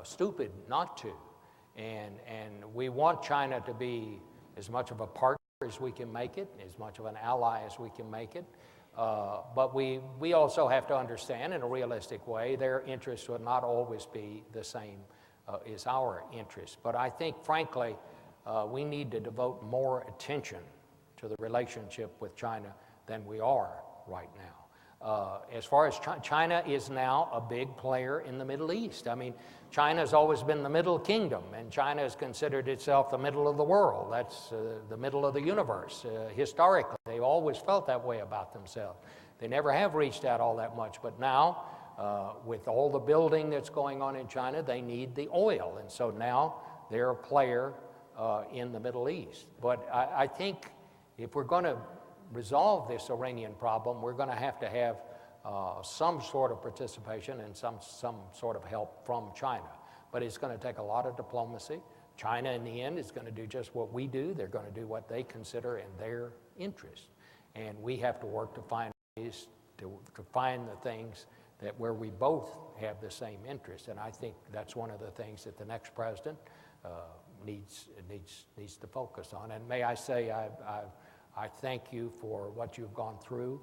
stupid not to. And we want China to be as much of a partner as we can make it, as much of an ally as we can make it. But we also have to understand in a realistic way their interests would not always be the same as our interests. But I think, frankly, we need to devote more attention to the relationship with China than we are right now. As far as China is now a big player in the Middle East. I mean, China's always been the middle kingdom, and China has considered itself the middle of the world. That's the middle of the universe. Historically, they've always felt that way about themselves. They never have reached out all that much, but now, with all the building that's going on in China, they need the oil, and so now they're a player in the Middle East. But I think if we're going to resolve this Iranian problem, we're going to have some sort of participation and some sort of help from China. But it's going to take a lot of diplomacy. China, in the end, is going to do just what we do. They're going to do what they consider in their interest. And we have to work to find ways to find the things that where we both have the same interest. And I think that's one of the things that the next president needs to focus on. And may I say, I thank you for what you've gone through.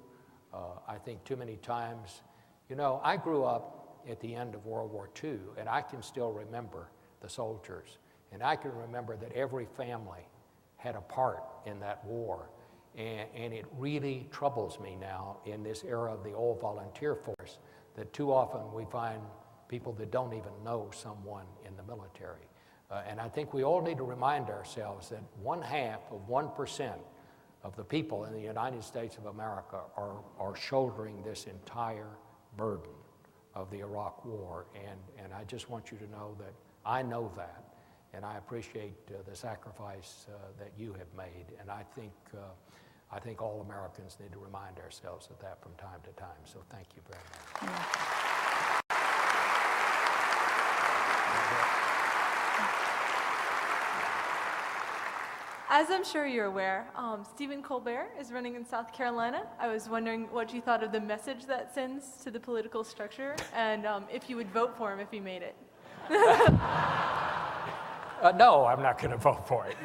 I think too many times, you know, I grew up at the end of World War II, and I can still remember the soldiers. And I can remember that every family had a part in that war. And it really troubles me now in this era of the old volunteer force that too often we find people that don't even know someone in the military. And I think we all need to remind ourselves that 0.5% of the people in the United States of America are shouldering this entire burden of the Iraq War. And I just want you to know that I know that, and I appreciate the sacrifice that you have made. And I think I think all Americans need to remind ourselves of that from time to time. So thank you very much. As I'm sure you're aware, Stephen Colbert is running in South Carolina. I was wondering what you thought of the message that sends to the political structure, and if you would vote for him if he made it. No, I'm not going to vote for it.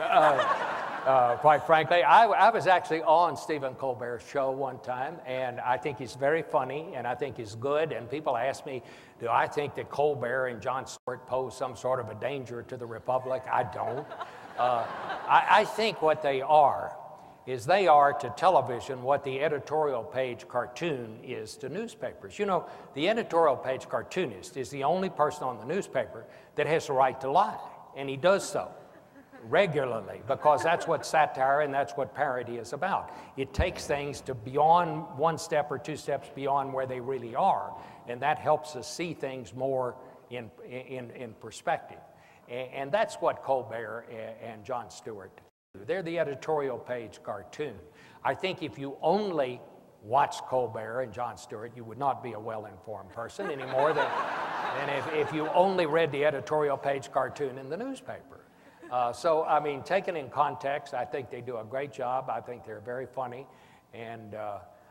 Quite frankly, I was actually on Stephen Colbert's show one time, and I think he's very funny, and I think he's good. And people ask me, do I think that Colbert and Jon Stewart pose some sort of a danger to the Republic? I don't. I think what they are is they are to television what the editorial page cartoon is to newspapers. You know, the editorial page cartoonist is the only person on the newspaper that has the right to lie, and he does so regularly, because that's what satire and that's what parody is about. It takes things to beyond one step or two steps beyond where they really are, and that helps us see things more in perspective. And that's what Colbert and Jon Stewart do. They're the editorial page cartoon. I think if you only watched Colbert and Jon Stewart, you would not be a well-informed person any more than if you only read the editorial page cartoon in the newspaper. So, I mean, taken in context, I think they do a great job. I think they're very funny. And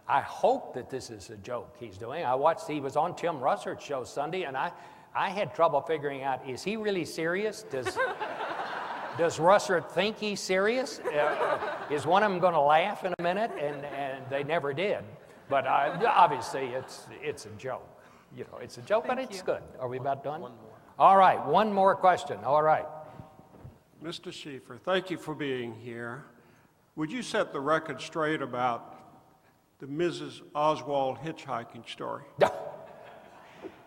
I hope that this is a joke he's doing. He was on Tim Russert's show Sunday, and I had trouble figuring out, is he really serious? Does Russert think he's serious? Is one of them going to laugh in a minute? And they never did. But obviously, it's a joke. You know, it's a joke, but it's good. Are we about done? One more. All right, one more question. All right. Mr. Schieffer, thank you for being here. Would you set the record straight about the Mrs. Oswald hitchhiking story?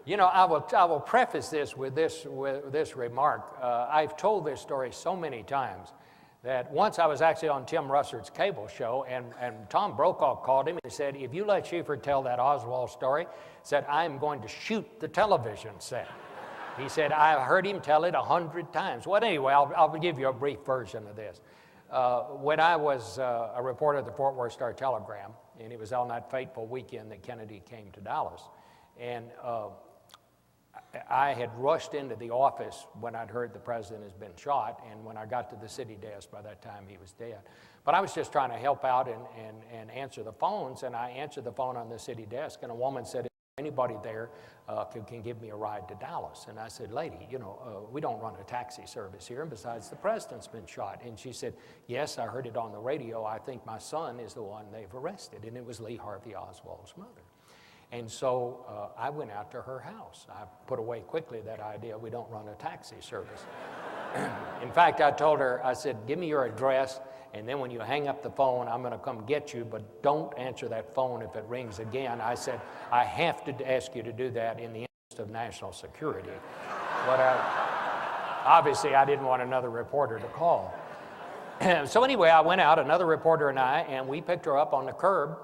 You know, I will preface this with this remark. I've told this story so many times that once I was actually on Tim Russert's cable show, and Tom Brokaw called him and said, if you let Schieffer tell that Oswald story, said, I'm going to shoot the television set. He said, I heard him tell it 100 times. Well, anyway, I'll give you a brief version of this. When I was a reporter at the Fort Worth Star-Telegram, and it was on that fateful weekend that Kennedy came to Dallas, and I had rushed into the office when I'd heard the president has been shot, and when I got to the city desk, by that time he was dead. But I was just trying to help out and answer the phones, and I answered the phone on the city desk, and a woman said, anybody there can give me a ride to Dallas. And I said, lady, you know, we don't run a taxi service here, and besides, the president's been shot. And she said, yes, I heard it on the radio. I think my son is the one they've arrested. And it was Lee Harvey Oswald's mother. And so I went out to her house. I put away quickly that idea, we don't run a taxi service. In fact, I told her, I said, give me your address, and then when you hang up the phone, I'm going to come get you, but don't answer that phone if it rings again. I said, I have to ask you to do that in the interest of national security. But obviously, I didn't want another reporter to call. So anyway, I went out, another reporter and we picked her up on the curb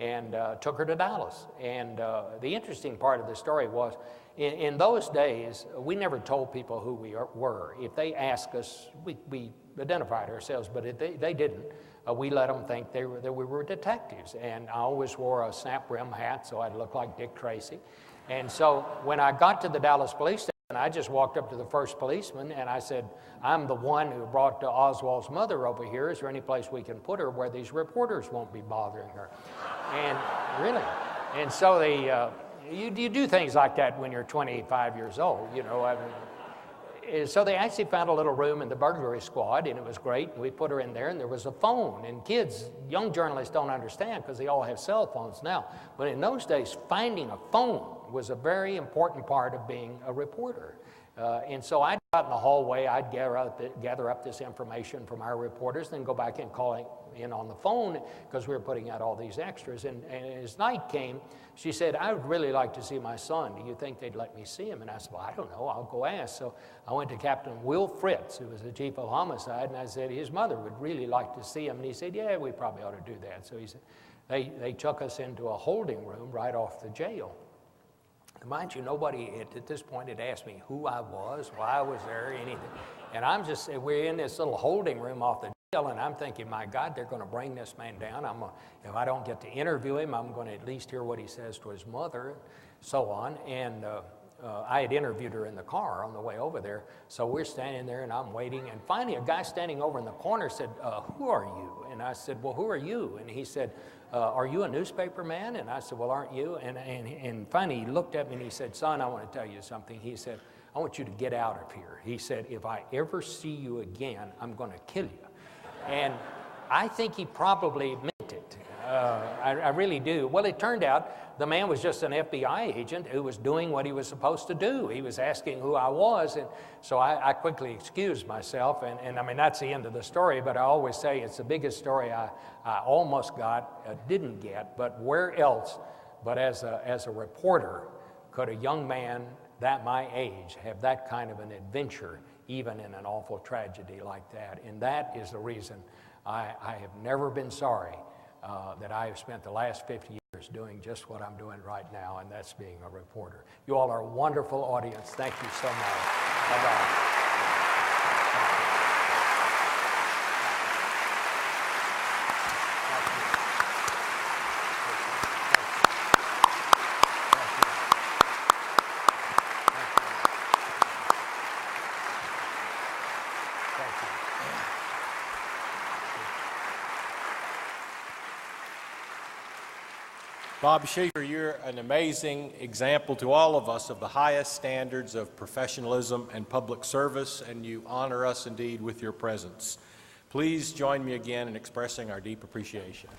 and took her to Dallas. And the interesting part of the story was, in those days, we never told people who we were. If they asked us, we identified ourselves, but if they didn't. We let them think that we were detectives. And I always wore a snap brim hat, so I'd look like Dick Tracy. And so when I got to the Dallas police station, I just walked up to the first policeman and I said, I'm the one who brought Oswald's mother over here. Is there any place we can put her where these reporters won't be bothering her? And really, and so you do things like that when you're 25 years old, you know. So they actually found a little room in the burglary squad, and it was great. And we put her in there, and there was a phone. And kids, young journalists don't understand because they all have cell phones now. But in those days, finding a phone was a very important part of being a reporter. And so I'd go out in the hallway, I'd gather up this information from our reporters, then go back and call in on the phone because we were putting out all these extras. And as night came, she said, I would really like to see my son. Do you think they'd let me see him? And I said, well, I don't know. I'll go ask. So I went to Captain Will Fritz, who was the chief of homicide, and I said, his mother would really like to see him. And he said, yeah, we probably ought to do that. So he said, they took us into a holding room right off the jail. Mind you, nobody at this point had asked me who I was, why I was there, anything. And we're in this little holding room off the jail. and I'm thinking, my God, they're going to bring this man down. If I don't get to interview him, I'm going to at least hear what he says to his mother, and so on. And I had interviewed her in the car on the way over there. So we're standing there, and I'm waiting. And finally, a guy standing over in the corner said, who are you? And I said, well, who are you? And he said, are you a newspaper man? And I said, well, aren't you? And finally, he looked at me, and he said, son, I want to tell you something. He said, I want you to get out of here. He said, if I ever see you again, I'm going to kill you. And I think he probably meant it. I really do. Well, it turned out the man was just an FBI agent who was doing what he was supposed to do. He was asking who I was, and so I quickly excused myself, and I mean, that's the end of the story, but I always say it's the biggest story I almost got, didn't get, but where else but as a reporter could a young man that my age have that kind of an adventure, even in an awful tragedy like that? And that is the reason I have never been sorry that I have spent the last 50 years doing just what I'm doing right now, and that's being a reporter. You all are a wonderful audience. Thank you so much. Bye-bye. Bob Schieffer, you're an amazing example to all of us of the highest standards of professionalism and public service, and you honor us indeed with your presence. Please join me again in expressing our deep appreciation.